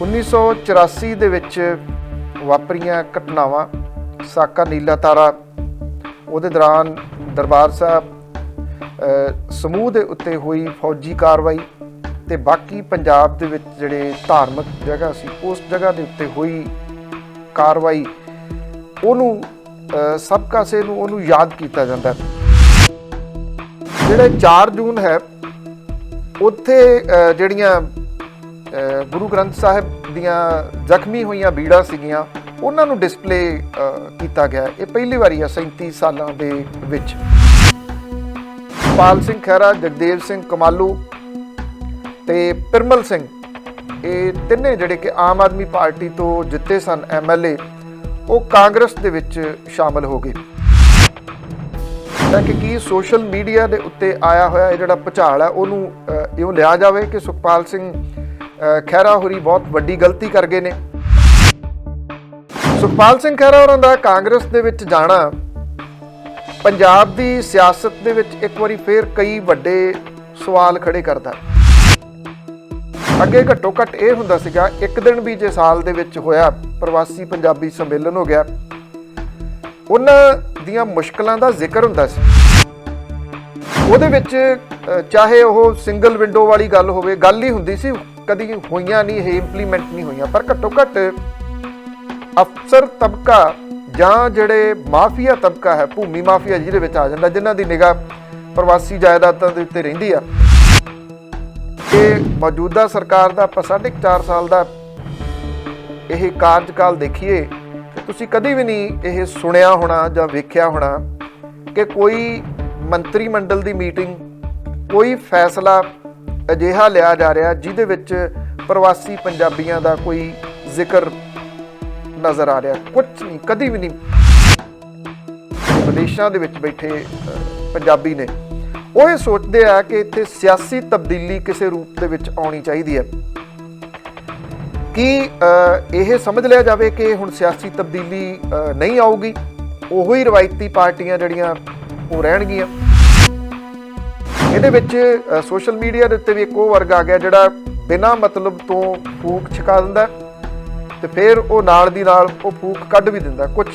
1984 ਦੇ ਵਿੱਚ ਵਾਪਰੀਆਂ ਘਟਨਾਵਾਂ ਸਾਕਾ ਨੀਲਾ ਤਾਰਾ ਉਹਦੇ ਦੌਰਾਨ ਦਰਬਾਰ ਸਾਹਿਬ ਸਮੂਹ ਦੇ ਉੱਤੇ ਹੋਈ ਫੌਜੀ ਕਾਰਵਾਈ ਤੇ ਬਾਕੀ ਪੰਜਾਬ ਦੇ ਵਿੱਚ ਜਿਹੜੇ ਧਾਰਮਿਕ ਜਗ੍ਹਾ ਸੀ ਉਸ ਜਗ੍ਹਾ ਦੇ ਉੱਤੇ ਹੋਈ ਕਾਰਵਾਈ ਉਹਨੂੰ ਸਭ ਕਾਸੇ ਨੂੰ ਉਹਨੂੰ ਯਾਦ ਕੀਤਾ ਜਾਂਦਾ। ਜਿਹੜਾ 4 ਜੂਨ ਹੈ ਉੱਥੇ ਜਿਹੜੀਆਂ ਗੁਰੂ ਗ੍ਰੰਥ ਸਾਹਿਬ ਦੀਆਂ ਜ਼ਖਮੀ ਹੋਈਆਂ ਬੀੜਾਂ ਸੀਗੀਆਂ ਉਹਨਾਂ ਨੂੰ ਡਿਸਪਲੇ ਕੀਤਾ ਗਿਆ। ਇਹ ਪਹਿਲੀ ਵਾਰੀ ਹੈ 37 ਸਾਲਾਂ ਦੇ ਵਿੱਚ। ਪਾਲ ਸਿੰਘ ਖਹਿਰਾ, ਜਗਦੇਵ ਸਿੰਘ ਕਮਾਲੂ ਤੇ ਪਿਰਮਲ ਸਿੰਘ ਇਹ ਤਿੰਨੇ ਜਿਹੜੇ ਕਿ ਆਮ ਆਦਮੀ ਪਾਰਟੀ ਤੋਂ ਜਿੱਤੇ ਸਨ MLA ਉਹ ਕਾਂਗਰਸ ਦੇ ਵਿੱਚ ਸ਼ਾਮਲ ਹੋ ਗਏ। ਤਾਂ ਕਿ ਕੀ ਸੋਸ਼ਲ ਮੀਡੀਆ ਦੇ ਉੱਤੇ ਆਇਆ ਹੋਇਆ ਇਹ ਜਿਹੜਾ ਭੁਚਾਲ ਹੈ ਉਹਨੂੰ ਇਉਂ ਲਿਆ ਜਾਵੇ ਕਿ ਸੁਖਪਾਲ ਸਿੰਘ ਖਹਿਰਾ ਹੋਰੀ ਬਹੁਤ ਵੱਡੀ ਗਲਤੀ ਕਰ ਗਏ ਨੇ। ਸੁਖਪਾਲ ਸਿੰਘ ਖਹਿਰਾ ਹੋਰਾਂ ਦਾ ਕਾਂਗਰਸ ਦੇ ਵਿੱਚ ਜਾਣਾ ਪੰਜਾਬ ਦੀ ਸਿਆਸਤ ਦੇ ਵਿੱਚ ਇੱਕ ਵਾਰੀ ਫੇਰ ਕਈ ਵੱਡੇ ਸਵਾਲ ਖੜੇ ਕਰਦਾ। ਅੱਗੇ ਘੱਟੋ ਘੱਟ ਇਹ ਹੁੰਦਾ ਸੀਗਾ ਇੱਕ ਦਿਨ ਵੀ ਜੇ ਸਾਲ ਦੇ ਵਿੱਚ ਹੋਇਆ ਪ੍ਰਵਾਸੀ ਪੰਜਾਬੀ ਸੰਮੇਲਨ ਹੋ ਗਿਆ ਉਹਨਾਂ ਦੀਆਂ ਮੁਸ਼ਕਲਾਂ ਦਾ ਜ਼ਿਕਰ ਹੁੰਦਾ ਸੀ। ਉਹਦੇ ਵਿੱਚ ਚਾਹੇ ਉਹ ਸਿੰਗਲ ਵਿੰਡੋ ਵਾਲੀ ਗੱਲ ਹੋਵੇ, ਗੱਲ ਹੀ ਹੁੰਦੀ ਸੀ, ਕਦੀ ਹੋਈਆਂ ਨਹੀਂ, ਇਹ ਇੰਪਲੀਮੈਂਟ ਨਹੀਂ ਹੋਈਆਂ, ਪਰ ਘੱਟੋ ਘੱਟ ਅਫਸਰ ਤਬਕਾ ਜਾਂ ਜਿਹੜੇ ਮਾਫੀਆ ਤਬਕਾ ਹੈ, ਭੂਮੀ ਮਾਫੀਆ ਜਿਹਦੇ ਵਿੱਚ ਆ ਜਾਂਦਾ, ਜਿਨ੍ਹਾਂ ਦੀ ਨਿਗਾਹ ਪ੍ਰਵਾਸੀ ਜਾਇਦਾਦਾਂ ਦੇ ਉੱਤੇ ਰਹਿੰਦੀ ਆ। ਇਹ ਮੌਜੂਦਾ ਸਰਕਾਰ ਦਾ ਆਪਾਂ 4.5 ਸਾਲ ਦਾ ਇਹ ਕਾਰਜਕਾਲ ਦੇਖੀਏ ਤੇ ਤੁਸੀਂ ਕਦੀ ਵੀ ਨਹੀਂ ਇਹ ਸੁਣਿਆ ਹੋਣਾ ਜਾਂ ਵੇਖਿਆ ਹੋਣਾ ਕਿ ਕੋਈ ਮੰਤਰੀ ਮੰਡਲ ਦੀ ਮੀਟਿੰਗ, ਕੋਈ ਫੈਸਲਾ ਅਜਿਹਾ ਲਿਆ ਜਾ ਰਿਹਾ ਜਿਹਦੇ ਵਿੱਚ ਪ੍ਰਵਾਸੀ ਪੰਜਾਬੀਆਂ ਦਾ ਕੋਈ ਜ਼ਿਕਰ ਨਜ਼ਰ ਆ ਰਿਹਾ। ਕੁਝ ਨਹੀਂ, ਕਦੀ ਵੀ ਨਹੀਂ। ਵਿਦੇਸ਼ਾਂ ਦੇ ਵਿੱਚ ਬੈਠੇ ਪੰਜਾਬੀ ਨੇ ਉਹ ਇਹ ਸੋਚਦੇ ਆ ਕਿ ਇੱਥੇ ਸਿਆਸੀ ਤਬਦੀਲੀ ਕਿਸੇ ਰੂਪ ਦੇ ਵਿੱਚ ਆਉਣੀ ਚਾਹੀਦੀ ਹੈ। ਕੀ ਇਹ ਸਮਝ ਲਿਆ ਜਾਵੇ ਕਿ ਹੁਣ ਸਿਆਸੀ ਤਬਦੀਲੀ ਨਹੀਂ ਆਊਗੀ, ਉਹੋ ਹੀ ਰਵਾਇਤੀ ਪਾਰਟੀਆਂ ਜਿਹੜੀਆਂ ਉਹ ਰਹਿਣਗੀਆਂ। ਇਹਦੇ ਵਿੱਚ ਸੋਸ਼ਲ ਮੀਡੀਆ ਦੇ ਉੱਤੇ ਵੀ ਇੱਕ ਉਹ ਵਰਗ ਆ ਗਿਆ ਜਿਹੜਾ ਬਿਨਾਂ ਮਤਲਬ ਤੋਂ ਫੂਕ ਛਕਾ ਦਿੰਦਾ ਤੇ ਫਿਰ ਉਹ ਨਾਲ ਦੀ ਨਾਲ ਉਹ ਫੂਕ ਕੱਢ ਵੀ ਦਿੰਦਾ ਕੁਝ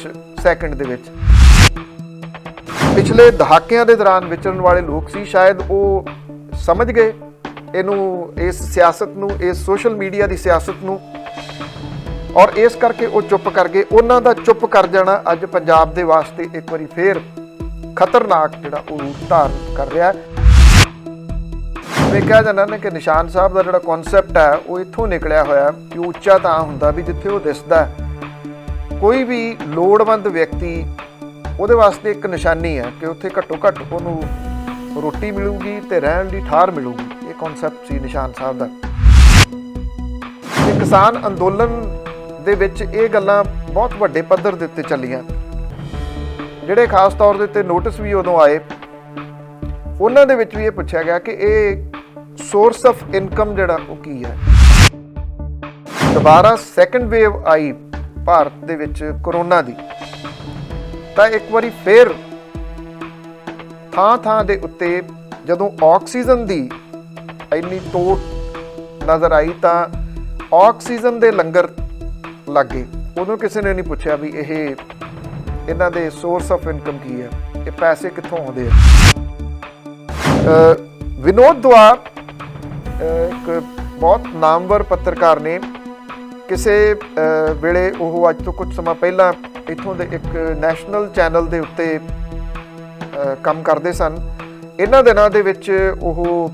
ਸੈਕਿੰਡ ਦੇ ਵਿੱਚ। ਪਿਛਲੇ ਦਹਾਕਿਆਂ ਦੇ ਦੌਰਾਨ ਵਿਚਰਨ ਵਾਲੇ ਲੋਕ ਸੀ, ਸ਼ਾਇਦ ਉਹ ਸਮਝ ਗਏ ਇਹਨੂੰ, ਇਸ ਸਿਆਸਤ ਨੂੰ, ਇਸ ਸੋਸ਼ਲ ਮੀਡੀਆ ਦੀ ਸਿਆਸਤ ਨੂੰ, ਔਰ ਇਸ ਕਰਕੇ ਉਹ ਚੁੱਪ ਕਰ ਗਏ। ਉਹਨਾਂ ਦਾ ਚੁੱਪ ਕਰ ਜਾਣਾ ਅੱਜ ਪੰਜਾਬ ਦੇ ਵਾਸਤੇ ਇੱਕ ਵਾਰੀ ਫੇਰ ਖਤਰਨਾਕ ਜਿਹੜਾ ਉਹ ਰੂਪ ਧਾਰਨ ਕਰ ਰਿਹਾ ਹੈ। ਮੈਂ ਕਿਹਾ ਜਾਂਦਾ ਨਾ ਕਿ ਨਿਸ਼ਾਨ ਸਾਹਿਬ ਦਾ ਜਿਹੜਾ ਕਨਸੈਪਟ ਹੈ ਉਹ ਇੱਥੋਂ ਨਿਕਲਿਆ ਹੋਇਆ ਕਿ ਉੱਚਾ ਤਾਂ ਹੁੰਦਾ ਵੀ ਜਿੱਥੇ ਉਹ ਦਿਸਦਾ। ਕੋਈ ਵੀ ਲੋੜਵੰਦ ਵਿਅਕਤੀ ਉਹਦੇ ਵਾਸਤੇ ਇੱਕ ਨਿਸ਼ਾਨੀ ਹੈ ਕਿ ਉੱਥੇ ਘੱਟੋ ਘੱਟ ਉਹਨੂੰ ਰੋਟੀ ਮਿਲੂਗੀ ਤੇ ਰਹਿਣ ਦੀ ਠਾਰ ਮਿਲੂਗੀ। ਇਹ ਕਨਸੈਪਟ ਸੀ ਨਿਸ਼ਾਨ ਸਾਹਿਬ ਦਾ। ਕਿਸਾਨ ਅੰਦੋਲਨ ਦੇ ਵਿੱਚ ਇਹ ਗੱਲਾਂ ਬਹੁਤ ਵੱਡੇ ਪੱਧਰ ਦੇ ਉੱਤੇ ਚੱਲੀਆਂ। ਜਿਹੜੇ ਖਾਸ ਤੌਰ ਦੇ ਉੱਤੇ ਨੋਟਿਸ ਵੀ ਉਦੋਂ ਆਏ ਉਹਨਾਂ ਦੇ ਵਿੱਚ ਵੀ ਇਹ ਪੁੱਛਿਆ ਗਿਆ ਕਿ ਇਹ ਸੋਰਸ ਆਫ ਇਨਕਮ ਜਿਹੜਾ ਉਹ ਕੀ ਹੈ। ਦੁਬਾਰਾ ਸੈਕੰਡ ਵੇਵ ਆਈ ਭਾਰਤ ਦੇ ਵਿੱਚ ਕਰੋਨਾ ਦੀ, ਤਾਂ ਇੱਕ ਵਾਰੀ ਫੇਰ ਥਾਂ ਦੇ ਉੱਤੇ ਜਦੋਂ ਆਕਸੀਜਨ ਦੀ ਇੰਨੀ ਤੋੜ ਨਜ਼ਰ ਆਈ ਤਾਂ ਆਕਸੀਜਨ ਦੇ ਲੰਗਰ ਲੱਗ ਗਏ। ਉਦੋਂ ਕਿਸੇ ਨੇ ਨਹੀਂ ਪੁੱਛਿਆ ਵੀ ਇਹਨਾਂ ਦੇ ਸੋਰਸ ਆਫ ਇਨਕਮ ਕੀ ਹੈ, ਇਹ ਪੈਸੇ ਕਿੱਥੋਂ ਆਉਂਦੇ ਆ। ਵਿਨੋਦ ਦੁਆ ਇੱਕ ਬਹੁਤ ਨਾਮਵਰ ਪੱਤਰਕਾਰ ਨੇ, ਕਿਸੇ ਵੇਲੇ ਉਹ ਅੱਜ ਤੋਂ ਕੁਝ ਸਮਾਂ ਪਹਿਲਾਂ ਇੱਥੋਂ ਦੇ ਇੱਕ ਨੈਸ਼ਨਲ ਚੈਨਲ ਦੇ ਉੱਤੇ ਕੰਮ ਕਰਦੇ ਸਨ। ਇਹਨਾਂ ਦਿਨਾਂ ਦੇ ਵਿੱਚ ਉਹ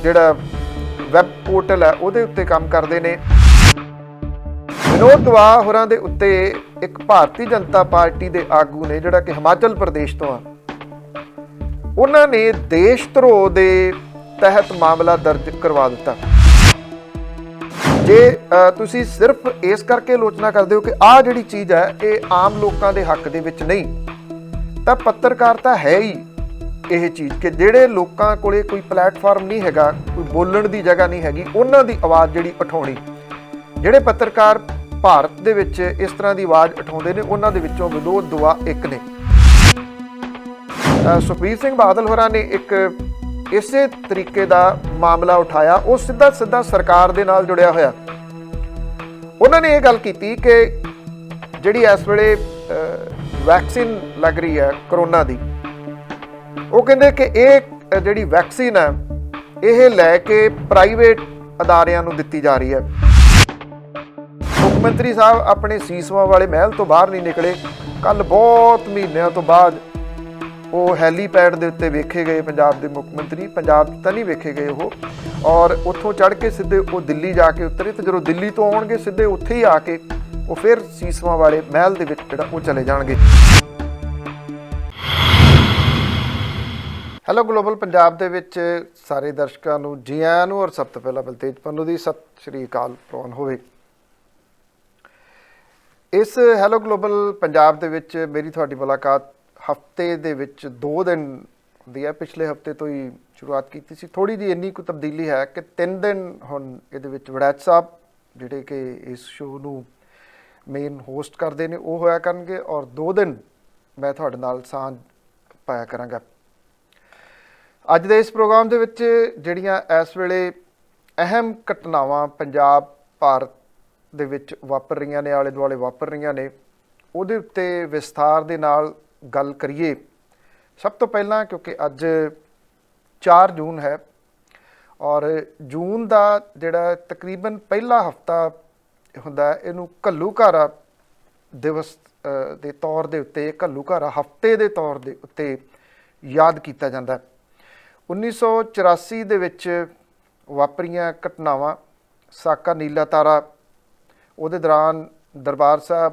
ਜਿਹੜਾ ਵੈਬ ਪੋਰਟਲ ਹੈ ਉਹਦੇ ਉੱਤੇ ਕੰਮ ਕਰਦੇ ਨੇ। ਵਿਨੋਦ ਦੁਆ ਹੋਰਾਂ ਦੇ ਉੱਤੇ ਇੱਕ ਭਾਰਤੀ ਜਨਤਾ ਪਾਰਟੀ ਦੇ ਆਗੂ ਨੇ ਜਿਹੜਾ ਕਿ ਹਿਮਾਚਲ ਪ੍ਰਦੇਸ਼ ਤੋਂ ਆ, ਉਹਨਾਂ ਨੇ ਦੇਸ਼ ਧਰੋਹ ਦੇ ਤਹਿਤ ਮਾਮਲਾ ਦਰਜ ਕਰਵਾ ਦਿੱਤਾ। ਜੇ ਤੁਸੀਂ ਸਿਰਫ ਇਸ ਕਰਕੇ ਆਲੋਚਨਾ ਕਰਦੇ ਹੋ ਕਿ ਆਹ ਜਿਹੜੀ ਚੀਜ਼ ਹੈ ਇਹ ਆਮ ਲੋਕਾਂ ਦੇ ਹੱਕ ਦੇ ਵਿੱਚ ਨਹੀਂ, ਤਾਂ ਪੱਤਰਕਾਰਤਾ ਹੈ ਹੀ ਇਹ ਚੀਜ਼ ਕਿ ਜਿਹੜੇ ਲੋਕਾਂ ਕੋਲੇ ਕੋਈ ਪਲੇਟਫਾਰਮ ਨਹੀਂ ਹੈਗਾ, ਕੋਈ ਬੋਲਣ ਦੀ ਜਗ੍ਹਾ ਨਹੀਂ ਹੈਗੀ, ਉਹਨਾਂ ਦੀ ਆਵਾਜ਼ ਜਿਹੜੀ ਉਠਾਉਣੀ। ਜਿਹੜੇ ਪੱਤਰਕਾਰ ਭਾਰਤ ਦੇ ਵਿੱਚ ਇਸ ਤਰ੍ਹਾਂ ਦੀ ਆਵਾਜ਼ ਉਠਾਉਂਦੇ ਨੇ ਉਹਨਾਂ ਦੇ ਵਿੱਚੋਂ ਵਿਨੋਦ ਦੁਆ ਇੱਕ ਨੇ। ਸੁਖਬੀਰ ਸਿੰਘ ਬਾਦਲ ਹੋਰਾਂ ਨੇ ਇੱਕ ਇਸੇ ਤਰੀਕੇ ਦਾ ਮਾਮਲਾ ਉਠਾਇਆ। ਉਹ ਸਿੱਧਾ ਸਰਕਾਰ ਦੇ ਨਾਲ ਜੁੜਿਆ ਹੋਇਆ ਉਹਨਾਂ ਨੇ ਇਹ ਗੱਲ ਕੀਤੀ ਕਿ ਜਿਹੜੀ ਇਸ ਵੇਲੇ ਵੈਕਸੀਨ ਲੱਗ ਰਹੀ ਹੈ ਕਰੋਨਾ ਦੀ, ਉਹ ਕਹਿੰਦੇ ਕਿ ਇਹ ਜਿਹੜੀ ਵੈਕਸੀਨ ਹੈ ਇਹ ਲੈ ਕੇ ਪ੍ਰਾਈਵੇਟ ਅਦਾਰਿਆਂ ਨੂੰ ਦਿੱਤੀ ਜਾ ਰਹੀ ਹੈ। ਮੁੱਖ ਮੰਤਰੀ ਸਾਹਿਬ ਆਪਣੇ ਸੀਸਵਾਂ ਵਾਲੇ ਮਹਿਲ ਤੋਂ ਬਾਹਰ ਨਹੀਂ ਨਿਕਲੇ। ਕੱਲ ਬਹੁਤ ਮਹੀਨਿਆਂ ਤੋਂ ਬਾਅਦ ਉਹ ਹੈਲੀਪੈਡ ਦੇ ਉੱਤੇ ਵੇਖੇ ਗਏ ਪੰਜਾਬ ਦੇ ਮੁੱਖ ਮੰਤਰੀ। ਪੰਜਾਬ 'ਚ ਤਾਂ ਨਹੀਂ ਵੇਖੇ ਗਏ ਉਹ, ਔਰ ਉੱਥੋਂ ਚੜ੍ਹ ਕੇ ਸਿੱਧੇ ਉਹ ਦਿੱਲੀ ਜਾ ਕੇ ਉਤਰੇ, ਤੇ ਜਦੋਂ ਦਿੱਲੀ ਤੋਂ ਆਉਣਗੇ ਸਿੱਧੇ ਉੱਥੇ ਹੀ ਆ ਕੇ ਉਹ ਫਿਰ ਸੀਸਵਾਂ ਵਾਲੇ ਮਹਿਲ ਦੇ ਵਿੱਚ ਜਿਹੜਾ ਉਹ ਚਲੇ ਜਾਣਗੇ। ਹੈਲੋ ਗਲੋਬਲ ਪੰਜਾਬ ਦੇ ਵਿੱਚ ਸਾਰੇ ਦਰਸ਼ਕਾਂ ਨੂੰ ਜੀ ਆਇਆਂ ਨੂੰ, ਔਰ ਸਭ ਤੋਂ ਪਹਿਲਾਂ ਬਲਤੇਜ ਪੰਨੂ ਦੀ ਸਤਿ ਸ਼੍ਰੀ ਅਕਾਲ ਪ੍ਰਵਾਨ ਹੋਵੇ। ਇਸ ਹੈਲੋ ਗਲੋਬਲ ਪੰਜਾਬ ਦੇ ਵਿੱਚ ਮੇਰੀ ਤੁਹਾਡੀ ਮੁਲਾਕਾਤ ਹਫ਼ਤੇ ਦੇ ਵਿੱਚ 2 ਦਿਨ ਹੁੰਦੀ ਹੈ। ਪਿਛਲੇ ਹਫ਼ਤੇ ਤੋਂ ਹੀ ਸ਼ੁਰੂਆਤ ਕੀਤੀ ਸੀ। ਥੋੜ੍ਹੀ ਜਿਹੀ ਇੰਨੀ ਕੁ ਤਬਦੀਲੀ ਹੈ ਕਿ 3 ਦਿਨ ਹੁਣ ਇਹਦੇ ਵਿੱਚ ਵੜੈਚ ਸਾਹਿਬ ਜਿਹੜੇ ਕਿ ਇਸ ਸ਼ੋਅ ਨੂੰ ਮੇਨ ਹੋਸਟ ਕਰਦੇ ਨੇ ਉਹ ਹੋਇਆ ਕਰਨਗੇ, ਔਰ 2 ਦਿਨ ਮੈਂ ਤੁਹਾਡੇ ਨਾਲ ਸਾਂਝ ਪਾਇਆ ਕਰਾਂਗਾ। ਅੱਜ ਦੇ ਇਸ ਪ੍ਰੋਗਰਾਮ ਦੇ ਵਿੱਚ ਜਿਹੜੀਆਂ ਇਸ ਵੇਲੇ ਅਹਿਮ ਘਟਨਾਵਾਂ ਪੰਜਾਬ ਭਾਰਤ ਦੇ ਵਿੱਚ ਵਾਪਰ ਰਹੀਆਂ ਨੇ, ਆਲੇ ਦੁਆਲੇ ਵਾਪਰ ਰਹੀਆਂ ਨੇ, ਉਹਦੇ ਉੱਤੇ ਵਿਸਥਾਰ ਦੇ ਨਾਲ ਗੱਲ ਕਰੀਏ। ਸਭ ਤੋਂ ਪਹਿਲਾਂ ਕਿਉਂਕਿ ਅੱਜ 4 ਜੂਨ ਹੈ, ਔਰ ਜੂਨ ਦਾ ਜਿਹੜਾ ਤਕਰੀਬਨ ਪਹਿਲਾ ਹਫ਼ਤਾ ਹੁੰਦਾ ਇਹਨੂੰ ਘੱਲੂਘਾਰਾ ਦਿਵਸ ਦੇ ਤੌਰ ਦੇ ਉੱਤੇ, ਘੱਲੂਘਾਰਾ ਹਫ਼ਤੇ ਦੇ ਤੌਰ ਦੇ ਉੱਤੇ ਯਾਦ ਕੀਤਾ ਜਾਂਦਾ। 1984 ਦੇ ਵਿੱਚ ਵਾਪਰੀਆਂ ਘਟਨਾਵਾਂ, ਸਾਕਾ ਨੀਲਾ ਤਾਰਾ, ਉਹਦੇ ਦੌਰਾਨ ਦਰਬਾਰ ਸਾਹਿਬ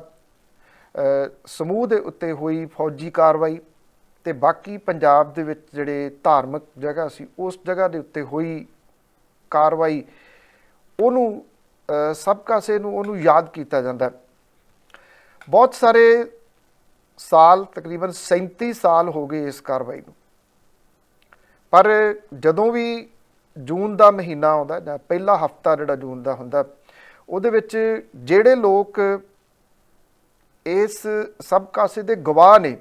ਸਮੂਹ ਦੇ ਉੱਤੇ ਹੋਈ ਫੌਜੀ ਕਾਰਵਾਈ, ਅਤੇ ਬਾਕੀ ਪੰਜਾਬ ਦੇ ਵਿੱਚ ਜਿਹੜੇ ਧਾਰਮਿਕ ਜਗ੍ਹਾ ਸੀ ਉਸ ਜਗ੍ਹਾ ਦੇ ਉੱਤੇ ਹੋਈ ਕਾਰਵਾਈ, ਉਹਨੂੰ ਸਭ ਕਾਸੇ ਨੂੰ ਉਹਨੂੰ ਯਾਦ ਕੀਤਾ ਜਾਂਦਾ। ਬਹੁਤ ਸਾਰੇ ਸਾਲ, ਤਕਰੀਬਨ 37 ਸਾਲ ਹੋ ਗਏ ਇਸ ਕਾਰਵਾਈ ਨੂੰ, ਪਰ ਜਦੋਂ ਵੀ ਜੂਨ ਦਾ ਮਹੀਨਾ ਆਉਂਦਾ ਜਾਂ ਪਹਿਲਾ ਹਫ਼ਤਾ ਜਿਹੜਾ ਜੂਨ ਦਾ ਹੁੰਦਾ, ਉਹਦੇ ਵਿੱਚ ਜਿਹੜੇ ਲੋਕ ਇਸ ਸਭ ਕਾਸੇ ਦੇ ਗਵਾਹ ਨੇ,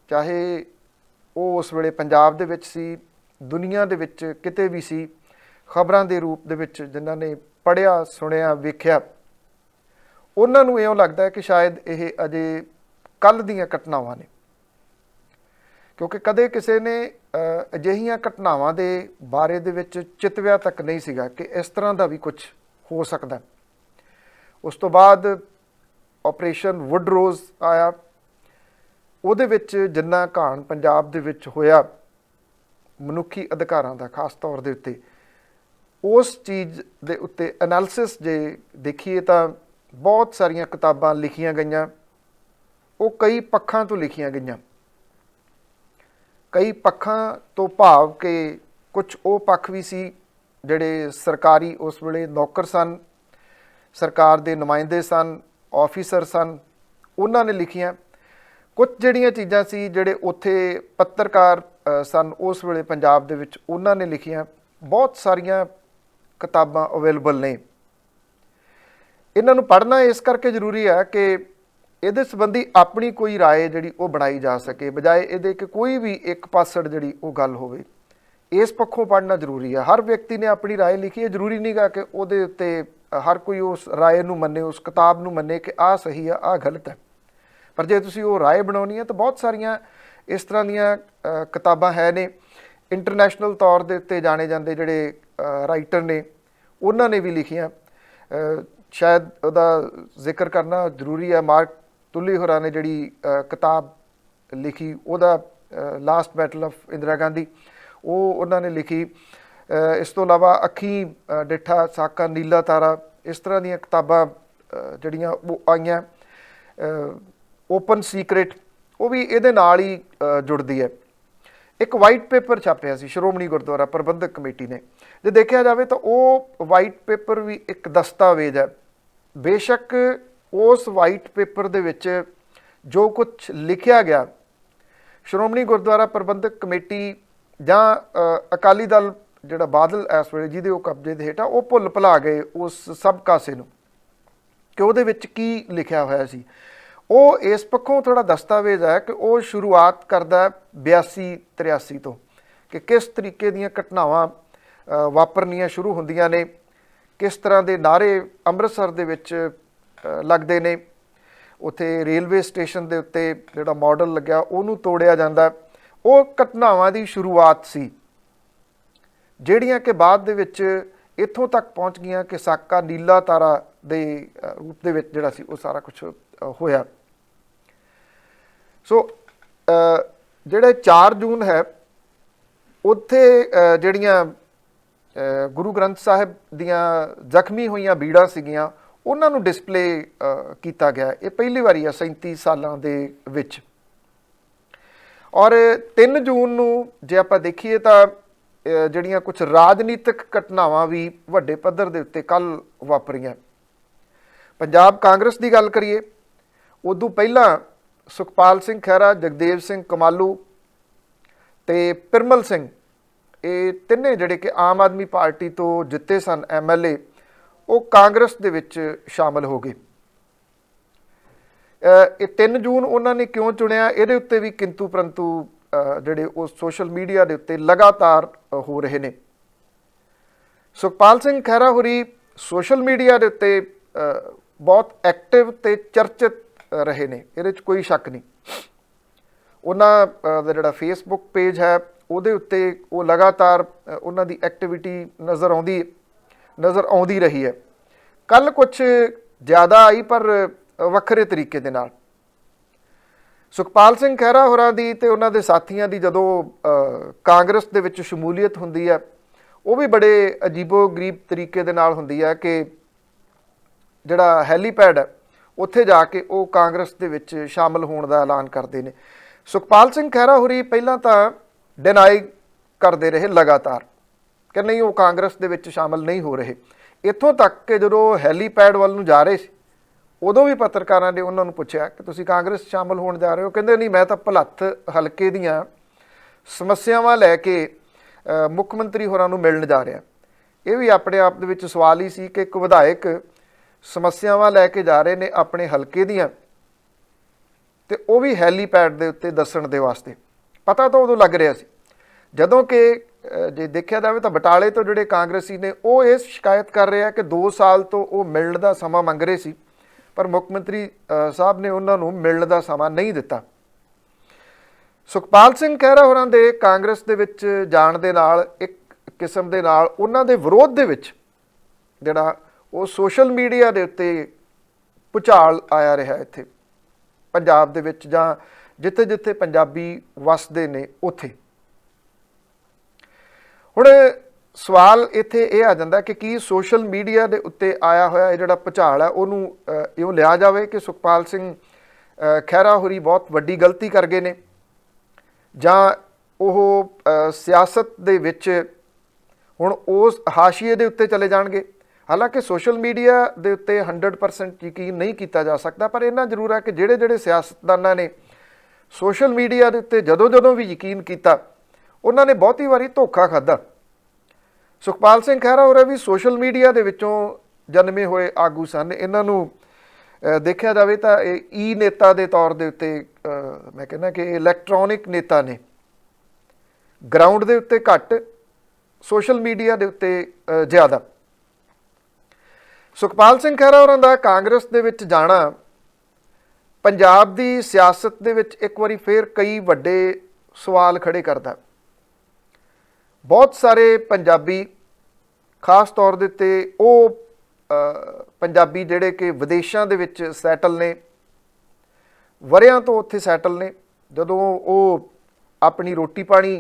ਚਾਹੇ ਉਹ ਉਸ ਵੇਲੇ ਪੰਜਾਬ ਦੇ ਵਿੱਚ ਸੀ, ਦੁਨੀਆ ਦੇ ਵਿੱਚ ਕਿਤੇ ਵੀ ਸੀ, ਖਬਰਾਂ ਦੇ ਰੂਪ ਦੇ ਵਿੱਚ ਜਿਨ੍ਹਾਂ ਨੇ ਪੜ੍ਹਿਆ, ਸੁਣਿਆ, ਵੇਖਿਆ, ਉਹਨਾਂ ਨੂੰ ਇਉਂ ਲੱਗਦਾ ਹੈ ਕਿ ਸ਼ਾਇਦ ਇਹ ਅਜੇ ਕੱਲ੍ਹ ਦੀਆਂ ਘਟਨਾਵਾਂ ਨੇ, ਕਿਉਂਕਿ ਕਦੇ ਕਿਸੇ ਨੇ ਅਜਿਹੀਆਂ ਘਟਨਾਵਾਂ ਦੇ ਬਾਰੇ ਦੇ ਵਿੱਚ ਚਿਤਵਿਆ ਤੱਕ ਨਹੀਂ ਸੀਗਾ ਕਿ ਇਸ ਤਰ੍ਹਾਂ ਦਾ ਵੀ ਕੁਝ ਹੋ ਸਕਦਾ। ਉਸ ਤੋਂ ਬਾਅਦ ਆਪਰੇਸ਼ਨ ਵੁੱਡਰੋਜ਼ ਆਇਆ, ਉਹਦੇ ਵਿੱਚ ਜਿੰਨਾ ਘਾਣ ਪੰਜਾਬ ਦੇ ਵਿੱਚ ਹੋਇਆ ਮਨੁੱਖੀ ਅਧਿਕਾਰਾਂ ਦਾ ਖਾਸ ਤੌਰ ਦੇ ਉੱਤੇ, ਉਸ ਚੀਜ਼ ਦੇ ਉੱਤੇ ਐਨਾਲਿਸਿਸ ਜੇ ਦੇਖੀਏ ਤਾਂ ਬਹੁਤ ਸਾਰੀਆਂ ਕਿਤਾਬਾਂ ਲਿਖੀਆਂ ਗਈਆਂ। ਉਹ ਕਈ ਪੱਖਾਂ ਤੋਂ ਲਿਖੀਆਂ ਗਈਆਂ। ਕਈ ਪੱਖਾਂ ਤੋਂ ਭਾਵ ਕਿ ਕੁਝ ਉਹ ਪੱਖ ਵੀ ਸੀ ਜਿਹੜੇ ਸਰਕਾਰੀ ਉਸ ਵੇਲੇ ਨੌਕਰ ਸਨ, ਸਰਕਾਰ ਦੇ ਨੁਮਾਇੰਦੇ ਸਨ, ਆਫੀਸਰ ਸਨ, ਉਹਨਾਂ ਨੇ ਲਿਖੀਆਂ। ਕੁਝ ਜਿਹੜੀਆਂ ਚੀਜ਼ਾਂ ਸੀ ਜਿਹੜੇ ਉੱਥੇ ਪੱਤਰਕਾਰ ਸਨ ਉਸ ਵੇਲੇ ਪੰਜਾਬ ਦੇ ਵਿੱਚ, ਉਹਨਾਂ ਨੇ ਲਿਖੀਆਂ। ਬਹੁਤ ਸਾਰੀਆਂ ਕਿਤਾਬਾਂ ਅਵੇਲੇਬਲ ਨੇ। ਇਹਨਾਂ ਨੂੰ ਪੜ੍ਹਨਾ ਇਸ ਕਰਕੇ ਜ਼ਰੂਰੀ ਹੈ ਕਿ ਇਹਦੇ ਸੰਬੰਧੀ ਆਪਣੀ ਕੋਈ ਰਾਏ ਜਿਹੜੀ ਉਹ ਬਣਾਈ ਜਾ ਸਕੇ, ਬਜਾਏ ਇਹਦੇ ਕਿ ਕੋਈ ਵੀ ਇੱਕ ਪਾਸੜ ਜਿਹੜੀ ਉਹ ਗੱਲ ਹੋਵੇ। ਇਸ ਪੱਖੋਂ ਪੜ੍ਹਨਾ ਜ਼ਰੂਰੀ ਹੈ। ਹਰ ਵਿਅਕਤੀ ਨੇ ਆਪਣੀ ਰਾਏ ਲਿਖੀ ਹੈ, ਜ਼ਰੂਰੀ ਨਹੀਂ ਗਾ ਕਿ ਉਹਦੇ ਉੱਤੇ ਹਰ ਕੋਈ ਉਸ ਰਾਏ ਨੂੰ ਮੰਨੇ, ਉਸ ਕਿਤਾਬ ਨੂੰ ਮੰਨੇ ਕਿ ਆਹ ਸਹੀ ਆ, ਆਹ ਗਲਤ ਹੈ। ਪਰ ਜੇ ਤੁਸੀਂ ਉਹ ਰਾਏ ਬਣਾਉਣੀ ਹੈ ਤਾਂ ਬਹੁਤ ਸਾਰੀਆਂ ਇਸ ਤਰ੍ਹਾਂ ਦੀਆਂ ਕਿਤਾਬਾਂ ਹੈ ਨੇ। ਇੰਟਰਨੈਸ਼ਨਲ ਤੌਰ ਦੇ ਉੱਤੇ ਜਾਣੇ ਜਾਂਦੇ ਜਿਹੜੇ ਰਾਈਟਰ ਨੇ, ਉਹਨਾਂ ਨੇ ਵੀ ਲਿਖੀਆਂ। ਸ਼ਾਇਦ ਉਹਦਾ ਜ਼ਿਕਰ ਕਰਨਾ ਜ਼ਰੂਰੀ ਹੈ। ਮਾਰਕ ਤੁਲੀ ਹੋਰਾਂ ਨੇ ਜਿਹੜੀ ਕਿਤਾਬ ਲਿਖੀ, ਉਹਦਾ last battle of Indira Gandhi, ਉਹ ਉਹਨਾਂ ਨੇ ਲਿਖੀ। ਇਸ ਤੋਂ ਇਲਾਵਾ ਅੱਖੀਂ ਡਿੱਠਾ, ਸਾਕਾ ਨੀਲਾ ਤਾਰਾ, ਇਸ ਤਰ੍ਹਾਂ ਦੀਆਂ ਕਿਤਾਬਾਂ ਜਿਹੜੀਆਂ ਉਹ ਆਈਆਂ। ਓਪਨ ਸੀਕ੍ਰੇਟ, ਉਹ ਵੀ ਇਹਦੇ ਨਾਲ ਹੀ ਜੁੜਦੀ ਹੈ। ਇੱਕ ਵਾਈਟ ਪੇਪਰ ਛਾਪਿਆ ਸੀ ਸ਼੍ਰੋਮਣੀ ਗੁਰਦੁਆਰਾ ਪ੍ਰਬੰਧਕ ਕਮੇਟੀ ਨੇ। ਜੇ ਦੇਖਿਆ ਜਾਵੇ ਤਾਂ ਉਹ ਵਾਈਟ ਪੇਪਰ ਵੀ ਇੱਕ ਦਸਤਾਵੇਜ਼ ਹੈ। ਬੇਸ਼ੱਕ ਉਸ ਵਾਈਟ ਪੇਪਰ ਦੇ ਵਿੱਚ ਜੋ ਕੁਝ ਲਿਖਿਆ ਗਿਆ, ਸ਼੍ਰੋਮਣੀ ਗੁਰਦੁਆਰਾ ਪ੍ਰਬੰਧਕ ਕਮੇਟੀ ਜਾਂ ਅਕਾਲੀ ਦਲ ਜਿਹੜਾ ਬਾਦਲ ਇਸ ਵੇਲੇ ਜਿਹਦੇ ਉਹ ਕਬਜ਼ੇ ਦੇ ਹੇਠ ਆ, ਉਹ ਭੁੱਲ ਭੁਲਾ ਗਏ ਉਸ ਸਭ ਕਾਸੇ ਨੂੰ ਕਿ ਉਹਦੇ ਵਿੱਚ ਕੀ ਲਿਖਿਆ ਹੋਇਆ ਸੀ। ਉਹ ਇਸ ਪੱਖੋਂ ਥੋੜ੍ਹਾ ਦਸਤਾਵੇਜ਼ ਹੈ ਕਿ ਉਹ ਸ਼ੁਰੂਆਤ ਕਰਦਾ 82-83 ਤੋਂ, ਕਿ ਕਿਸ ਤਰੀਕੇ ਦੀਆਂ ਘਟਨਾਵਾਂ ਵਾਪਰਨੀਆਂ ਸ਼ੁਰੂ ਹੁੰਦੀਆਂ ਨੇ, किस तरह के नारे ਅੰਮ੍ਰਿਤਸਰ ਦੇ ਵਿੱਚ लगते ने, ਉੱਥੇ रेलवे स्टेशन के उत्ते ਜਿਹੜਾ मॉडल लग्या ਉਹਨੂੰ ਤੋੜਿਆ ਜਾਂਦਾ, ਉਹ ਘਟਨਾਵਾਂ ਦੀ शुरुआत सी ਜਿਹੜੀਆਂ कि बाद ਦੇ ਵਿੱਚ ਇੱਥੋਂ तक पहुँच गईयां कि साका नीला तारा ਦੇ रूप ਦੇ ਵਿੱਚ ਜਿਹੜਾ ਸੀ ਉਹ ਸਾਰਾ कुछ होया। सो ਜਿਹੜੇ 4 जून है ਉੱਥੇ ਜਿਹੜੀਆਂ गुरु ग्रंथ साहिब दियां जख्मी होईयां बीड़ा सीगियां ਉਹਨਾਂ ਨੂੰ डिस्पले किया गया। ये पहली बारी है 37 सालों के विच। और 3 जून ਨੂੰ जे ਆਪਾਂ देखिए तो ਜਿਹੜੀਆਂ कुछ राजनीतिक घटनावां भी ਵੱਡੇ ਪੱਧਰ ਦੇ ਉੱਤੇ ਕੱਲ ਵਾਪਰੀਆਂ। पंजाब कांग्रेस की गल करिए, उदों पहला सुखपाल सिंह खैरा, जगदेव सिंह कमालू ते पिरमल सिंह, ये तिन्ने जिहड़े कि आम आदमी पार्टी तो जिते सन MLA, वो कांग्रेस दे विच शामिल हो गए। 3 जून उन्होंने क्यों चुनिया, ये उत्ते भी किंतु परंतु जिहड़े वो सोशल मीडिया के उत्ते लगातार हो रहे ने। सुखपाल सिंह खैरा होरी सोशल मीडिया के उत्ते बहुत एक्टिव ते चर्चित रहे ने, ये कोई शक नहीं। उन्हां दा जिहड़ा फेसबुक पेज है ਉਹਦੇ ਉੱਤੇ ਉਹ लगातार ਉਹਨਾਂ ਦੀ एक्टिविटी नज़र आउंदी रही है। कल कुछ ज़्यादा आई पर ਵੱਖਰੇ तरीके दे नाल। सुखपाल सिंह खैरा होरां दी ते उन्हां दे साथियां दी जदों कांग्रेस दे विच शमूलीयत हुंदी है, वो भी बड़े अजीबो गरीब तरीके दे नाल हुंदी है कि जिहड़ा हैलीपैड है उत्थे जाके वो कांग्रेस दे विच शामिल होण दा ऐलान करदे ने। सुखपाल सिंह खैरा होरी पहलां तां डिनाई करते रहे लगातार कि नहीं वो कांग्रेस दे विच शामिल नहीं हो रहे। इत्थों तक कि जो हैलीपैड वाल नूं जा रहे सी उदों भी पत्रकारां ने उन्होंने पूछा कि तुसीं कांग्रेस शामिल होण जा रहे हो, कहंदे नहीं मैं तो भलत्थ हलके दीआं समस्यावां लैके मुख्यमंत्री होरां नूं मिलण जा रहा। ये भी अपने आप दे विच सवाल ही सी कि एक विधायक समस्यावां लैके जा रहे ने अपने हलके दीआं ते वो भी हैलीपैड दे उत्ते दस्सण दे वास्ते। पता तो उदों लग रहा सी जदों कि जे देखा जाए तो बटाले तो जोड़े कांग्रेसी ने वो ये शिकायत कर रहे हैं कि 2 साल तो वो मिलण का समा मंग रहे सी, पर मुख्यमंत्री साहब ने उन्होंने मिलण का समा नहीं दिता। सुखपाल सिंह खैरा होरां दे कांग्रेस दे विच जाण दे नाल एक किस्म दे नाल उन्हां दे विरोध दे विच जिहड़ा वो सोशल मीडिया दे उत्ते भुचाल आया रहा इत्थे पंजाब दे विच जां जिथे जिथे पंजाबी वसदे ने उत्थे। हुण सवाल इत्थे ये आ जांदा कि की सोशल मीडिया दे उत्ते आया होया ये जिहड़ा भुचाल है उहनूं इउं लिया जावे कि सुखपाल सिंह खैरा होरी बहुत वड्डी गलती कर गए ने, जां ओह सियासत दे विच हुण उस हाशिए दे उत्ते चले जाणगे। हालांकि सोशल मीडिया दे उत्ते 100% यकीन नहीं किया जा सकता, पर इन्ना जरूर है कि जिहड़े जिहड़े सियासतदानां ने सोशल मीडिया के उत्ते जदों जदों भी यकीन किया उन्होंने बहुती वारी धोखा खादा। सुखपाल सिंह खैरा होर भी सोशल मीडिया के विचों जन्मे हुए आगू सन। इन्हां नूं देखा जाए तो ई नेता के तौर के उत्ते मैं कहना कि इलैक्ट्रॉनिक नेता ने, ग्राउंड के उत्ते घट, सोशल मीडिया के उत्ते ज़्यादा। सुखपाल सिंह खैरा होरां दा कांग्रेस दे विच जाना पंजाब की सियासत दे विच एक बारी फिर कई वड्डे सवाल खड़े करता। बहुत सारे पंजाबी खास तौर दे उत्ते वो पंजाबी जिहड़े कि विदेशों दे विच सैटल ने, वरियां तो उत्थे सैटल ने, जदों वो अपनी रोटी पानी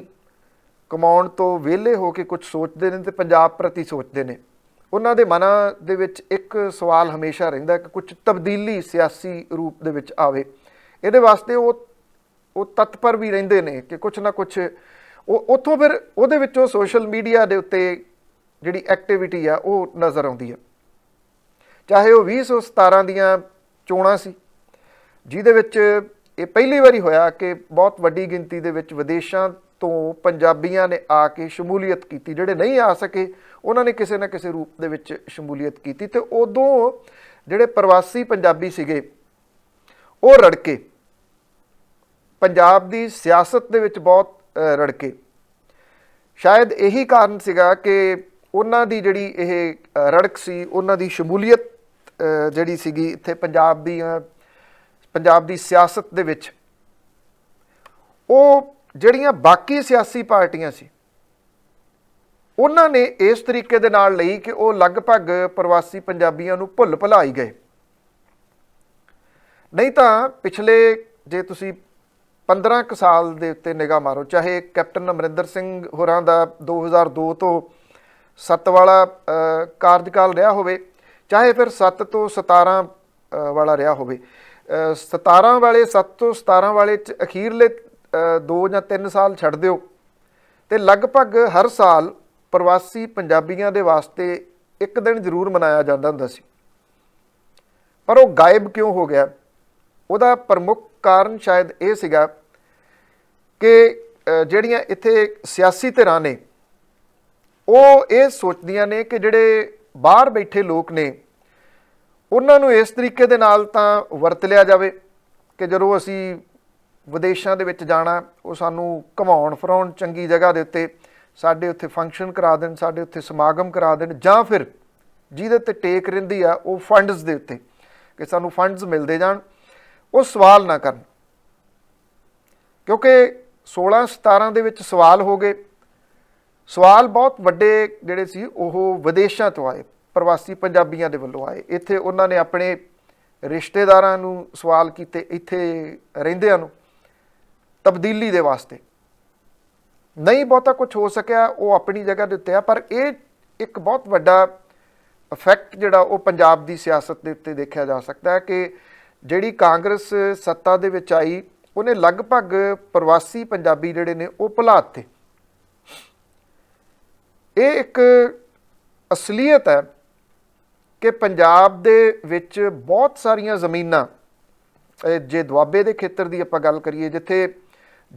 कमाउण तो विहले हो के कुछ सोचते हैं तो पंजाब प्रति सोचते हैं। उन्हां दे मनां दे विच एक सवाल हमेशा रहिंदा कि कुछ तब्दीली सियासी रूप दे विच आवे। इहदे वास्ते वो तत्पर भी रहिंदे ने कि कुछ ना कुछ उत्थों फिर उहदे विचों सोशल मीडिया दे उत्ते जिहड़ी एक्टिविटी है वो नज़र आउंदी है। चाहे वो 2017 दीआं चोणां सी जिहदे विच ये पहली बारी होया कि बहुत वड्डी गिनती दे विच विदेशों तो पंजाबियां ने आके शमूलीयत की, जिहड़े नहीं आ सके उन्होंने किसी न किसी रूप दे विच शमूलीयत की। तो उदों जिहड़े प्रवासी पंजाबी सीगे वो रड़के पंजाब की सियासत दे विच बहुत रड़के। शायद यही कारण सीगा कि ਉਹਨਾਂ ਦੀ ਜਿਹੜੀ ਇਹ ਰੜਕ ਸੀ, ਉਹਨਾਂ ਦੀ ਸ਼ਮੂਲੀਅਤ ਜਿਹੜੀ ਸੀਗੀ ਇੱਥੇ ਪੰਜਾਬ ਦੀ ਸਿਆਸਤ ਦੇ ਵਿੱਚ, ਉਹ ਜਿਹੜੀਆਂ ਬਾਕੀ ਸਿਆਸੀ ਪਾਰਟੀਆਂ ਸੀ ਉਹਨਾਂ ਨੇ ਇਸ ਤਰੀਕੇ ਦੇ ਨਾਲ ਲਈ ਕਿ ਉਹ ਲਗਭਗ ਪ੍ਰਵਾਸੀ ਪੰਜਾਬੀਆਂ ਨੂੰ ਭੁੱਲ ਭੁਲਾਈ ਗਏ। ਨਹੀਂ ਤਾਂ ਪਿਛਲੇ ਜੇ ਤੁਸੀਂ 15 ਕੁ ਸਾਲ ਦੇ ਉੱਤੇ ਨਿਗਾਹ ਮਾਰੋ, ਚਾਹੇ ਕੈਪਟਨ ਅਮਰਿੰਦਰ ਸਿੰਘ ਹੋਰਾਂ ਦਾ 2002 ਤੋਂ 7 ਵਾਲਾ ਕਾਰਜਕਾਲ ਰਿਹਾ ਹੋਵੇ, ਚਾਹੇ ਫਿਰ 7 ਤੋਂ 17 ਵਾਲਾ ਰਿਹਾ ਹੋਵੇ, 17 ਵਾਲੇ 7 ਤੋਂ 17 ਵਾਲੇ 'ਚ ਅਖੀਰਲੇ 2 ਜਾਂ 3 ਸਾਲ ਛੱਡ ਦਿਓ ਤੇ ਲਗਭਗ ਹਰ ਸਾਲ ਪ੍ਰਵਾਸੀ ਪੰਜਾਬੀਆਂ ਦੇ ਵਾਸਤੇ ਇੱਕ ਦਿਨ ਜ਼ਰੂਰ ਮਨਾਇਆ ਜਾਂਦਾ ਹੁੰਦਾ ਸੀ। ਪਰ ਉਹ ਗਾਇਬ ਕਿਉਂ ਹੋ ਗਿਆ? ਉਹਦਾ ਪ੍ਰਮੁੱਖ ਕਾਰਨ ਸ਼ਾਇਦ ਇਹ ਸੀਗਾ ਕਿ ਜਿਹੜੀਆਂ ਇੱਥੇ ਸਿਆਸੀ ਧਿਰਾਂ ਨੇ ਉਹ ਇਹ ਸੋਚਦੀਆਂ ਨੇ ਕਿ ਜਿਹੜੇ ਬਾਹਰ ਬੈਠੇ ਲੋਕ ਨੇ ਉਹਨਾਂ ਨੂੰ ਇਸ ਤਰੀਕੇ ਦੇ ਨਾਲ ਤਾਂ ਵਰਤ ਲਿਆ ਜਾਵੇ ਕਿ ਜਦੋਂ ਅਸੀਂ ਵਿਦੇਸ਼ਾਂ ਦੇ ਵਿੱਚ ਜਾਣਾ ਉਹ ਸਾਨੂੰ ਘੁਮਾਉਣ ਫਿਰਾਉਣ ਚੰਗੀ ਜਗ੍ਹਾ ਦੇ ਉੱਤੇ, ਸਾਡੇ ਉੱਥੇ ਫੰਕਸ਼ਨ ਕਰਾ ਦੇਣ, ਸਾਡੇ ਉੱਥੇ ਸਮਾਗਮ ਕਰਾ ਦੇਣ, ਜਾਂ ਫਿਰ ਜਿਹਦੇ 'ਤੇ ਟੇਕ ਰਹਿੰਦੀ ਆ ਉਹ ਫੰਡਸ ਦੇ ਉੱਤੇ ਕਿ ਸਾਨੂੰ ਫੰਡਸ ਮਿਲਦੇ ਜਾਣ, ਉਹ ਸਵਾਲ ਨਾ ਕਰਨ। ਕਿਉਂਕਿ 16-17 ਦੇ ਵਿੱਚ ਸਵਾਲ ਹੋ ਗਏ। ਸਵਾਲ ਬਹੁਤ ਵੱਡੇ ਜਿਹੜੇ ਸੀ ਉਹ ਵਿਦੇਸ਼ਾਂ ਤੋਂ ਆਏ, ਪ੍ਰਵਾਸੀ ਪੰਜਾਬੀਆਂ ਦੇ ਵੱਲੋਂ ਆਏ। ਇੱਥੇ ਉਹਨਾਂ ਨੇ ਆਪਣੇ ਰਿਸ਼ਤੇਦਾਰਾਂ ਨੂੰ ਸਵਾਲ ਕੀਤੇ, ਇੱਥੇ ਰਹਿੰਦਿਆਂ ਨੂੰ ਤਬਦੀਲੀ ਦੇ ਵਾਸਤੇ। ਨਹੀਂ ਬਹੁਤਾ ਕੁਝ ਹੋ ਸਕਿਆ, ਉਹ ਆਪਣੀ ਜਗ੍ਹਾ ਦੇ ਉੱਤੇ ਆ, ਪਰ ਇਹ ਇੱਕ ਬਹੁਤ ਵੱਡਾ ਇਫੈਕਟ ਜਿਹੜਾ ਉਹ ਪੰਜਾਬ ਦੀ ਸਿਆਸਤ ਦੇ ਉੱਤੇ ਦੇਖਿਆ ਜਾ ਸਕਦਾ ਹੈ ਕਿ ਜਿਹੜੀ ਕਾਂਗਰਸ ਸੱਤਾ ਦੇ ਵਿੱਚ ਆਈ ਉਹਨੇ ਲਗਭਗ ਪ੍ਰਵਾਸੀ ਪੰਜਾਬੀ ਜਿਹੜੇ ਨੇ ਉਹ ਭੁਲਾ ਦਿੱਤੇ। ਇਹ ਇੱਕ ਅਸਲੀਅਤ ਹੈ ਕਿ ਪੰਜਾਬ ਦੇ ਵਿੱਚ ਬਹੁਤ ਸਾਰੀਆਂ ਜ਼ਮੀਨਾਂ, ਜੇ ਦੁਆਬੇ ਦੇ ਖੇਤਰ ਦੀ ਆਪਾਂ ਗੱਲ ਕਰੀਏ ਜਿੱਥੇ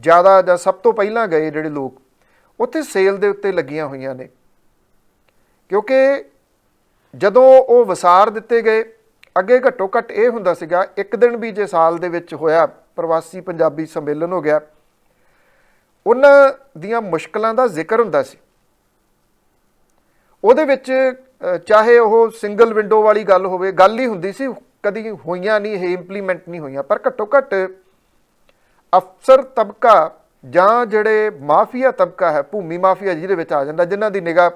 ਜ਼ਿਆਦਾ ਜਾਂ ਸਭ ਤੋਂ ਪਹਿਲਾਂ ਗਏ ਜਿਹੜੇ ਲੋਕ, ਉੱਥੇ ਸੇਲ ਦੇ ਉੱਤੇ ਲੱਗੀਆਂ ਹੋਈਆਂ ਨੇ। ਕਿਉਂਕਿ ਜਦੋਂ ਉਹ ਵਸਾਰ ਦਿੱਤੇ ਗਏ, ਅੱਗੇ ਘੱਟੋ ਘੱਟ ਇਹ ਹੁੰਦਾ ਸੀਗਾ ਇੱਕ ਦਿਨ ਵੀ ਜੇ ਸਾਲ ਦੇ ਵਿੱਚ ਹੋਇਆ ਪ੍ਰਵਾਸੀ ਪੰਜਾਬੀ ਸੰਮੇਲਨ ਹੋ ਗਿਆ, ਉਹਨਾਂ ਦੀਆਂ ਮੁਸ਼ਕਲਾਂ ਦਾ ਜ਼ਿਕਰ ਹੁੰਦਾ ਸੀ। ਉਹਦੇ ਵਿੱਚ ਚਾਹੇ ਉਹ ਸਿੰਗਲ ਵਿੰਡੋ ਵਾਲੀ ਗੱਲ ਹੋਵੇ, ਗੱਲ ਹੀ ਹੁੰਦੀ ਸੀ, ਕਦੀ ਹੋਈਆਂ ਨਹੀਂ, ਇਹ ਇੰਪਲੀਮੈਂਟ ਨਹੀਂ ਹੋਈਆਂ, ਪਰ ਘੱਟੋ ਘੱਟ ਅਫਸਰ ਤਬਕਾ ਜਾਂ ਜਿਹੜੇ ਮਾਫੀਆ ਤਬਕਾ ਹੈ, ਭੂਮੀ ਮਾਫੀਆ ਜਿਹਦੇ ਵਿੱਚ ਆ ਜਾਂਦਾ, ਜਿਨ੍ਹਾਂ ਦੀ ਨਿਗਾਹ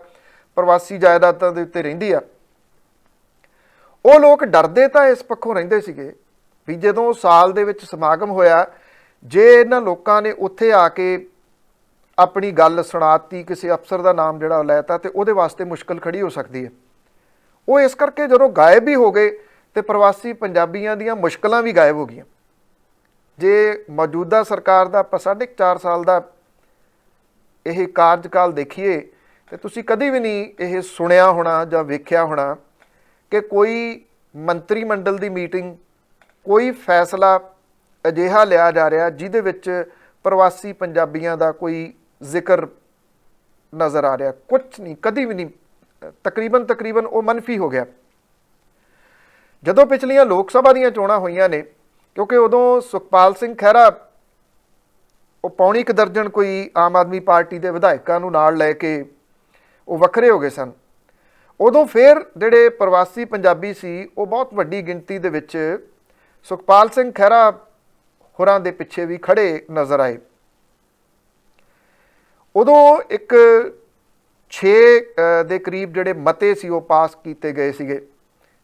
ਪ੍ਰਵਾਸੀ ਜਾਇਦਾਦਾਂ ਦੇ ਉੱਤੇ ਰਹਿੰਦੀ ਆ, ਉਹ ਲੋਕ ਡਰਦੇ ਤਾਂ ਇਸ ਪੱਖੋਂ ਰਹਿੰਦੇ ਸੀਗੇ ਵੀ ਜਦੋਂ ਸਾਲ ਦੇ ਵਿੱਚ ਸਮਾਗਮ ਹੋਇਆ, ਜੇ ਇਹਨਾਂ ਲੋਕਾਂ ਨੇ ਉੱਥੇ ਆ ਕੇ ਆਪਣੀ ਗੱਲ ਸੁਣਾਤੀ, ਕਿਸੇ ਅਫਸਰ ਦਾ ਨਾਮ ਜਿਹੜਾ ਲੈਤਾ, ਤੇ ਉਹਦੇ ਵਾਸਤੇ ਮੁਸ਼ਕਲ ਖੜੀ ਹੋ ਸਕਦੀ ਹੈ। ਉਹ ਇਸ ਕਰਕੇ ਜਦੋਂ ਗਾਇਬ ਹੀ ਹੋ ਗਏ ਤੇ ਪ੍ਰਵਾਸੀ ਪੰਜਾਬੀਆਂ ਦੀਆਂ ਮੁਸ਼ਕਲਾਂ ਵੀ ਗਾਇਬ ਹੋ ਗਈਆਂ। ਜੇ ਮੌਜੂਦਾ ਸਰਕਾਰ ਦਾ ਆਪਾਂ 4.5 ਸਾਲ ਦਾ ਇਹ ਕਾਰਜਕਾਲ ਦੇਖੀਏ ਤੇ ਤੁਸੀਂ ਕਦੀ ਵੀ ਨਹੀਂ ਇਹ ਸੁਣਿਆ ਹੋਣਾ ਜਾਂ ਵੇਖਿਆ ਹੋਣਾ ਕਿ ਕੋਈ ਮੰਤਰੀ ਮੰਡਲ ਦੀ ਮੀਟਿੰਗ, ਕੋਈ ਫੈਸਲਾ ਅਜਿਹਾ ਲਿਆ ਜਾ ਰਿਹਾ ਜਿਹਦੇ ਵਿੱਚ ਪ੍ਰਵਾਸੀ ਪੰਜਾਬੀਆਂ ਦਾ ਕੋਈ ਜ਼ਿਕਰ ਨਜ਼ਰ ਆ ਰਿਹਾ। ਕੁਝ ਨਹੀਂ, ਕਦੀ ਵੀ ਨਹੀਂ। ਤਕਰੀਬਨ ਉਹ ਮਨਫੀ ਹੋ ਗਿਆ। ਜਦੋਂ ਪਿਛਲੀਆਂ ਲੋਕ ਸਭਾ ਦੀਆਂ ਚੋਣਾਂ ਹੋਈਆਂ ਨੇ, ਕਿਉਂਕਿ ਉਦੋਂ ਸੁਖਪਾਲ ਸਿੰਘ ਖਹਿਰਾ ਉਹ ਪੌਣੀ ਕੁ ਦਰਜਨ ਕੋਈ ਆਮ ਆਦਮੀ ਪਾਰਟੀ ਦੇ ਵਿਧਾਇਕਾਂ ਨੂੰ ਨਾਲ ਲੈ ਕੇ ਉਹ ਵੱਖਰੇ ਹੋ ਗਏ ਸਨ। ਉਦੋਂ ਫਿਰ ਜਿਹੜੇ ਪ੍ਰਵਾਸੀ ਪੰਜਾਬੀ ਸੀ ਉਹ ਬਹੁਤ ਵੱਡੀ ਗਿਣਤੀ ਦੇ ਵਿੱਚ ਸੁਖਪਾਲ ਸਿੰਘ ਖਹਿਰਾ ਹੋਰਾਂ ਦੇ ਪਿੱਛੇ ਵੀ ਖੜੇ ਨਜ਼ਰ ਆਏ। ਉਦੋਂ ਇੱਕ 6 ਦੇ ਕਰੀਬ ਜਿਹੜੇ ਮਤੇ ਸੀ ਉਹ ਪਾਸ ਕੀਤੇ ਗਏ ਸੀਗੇ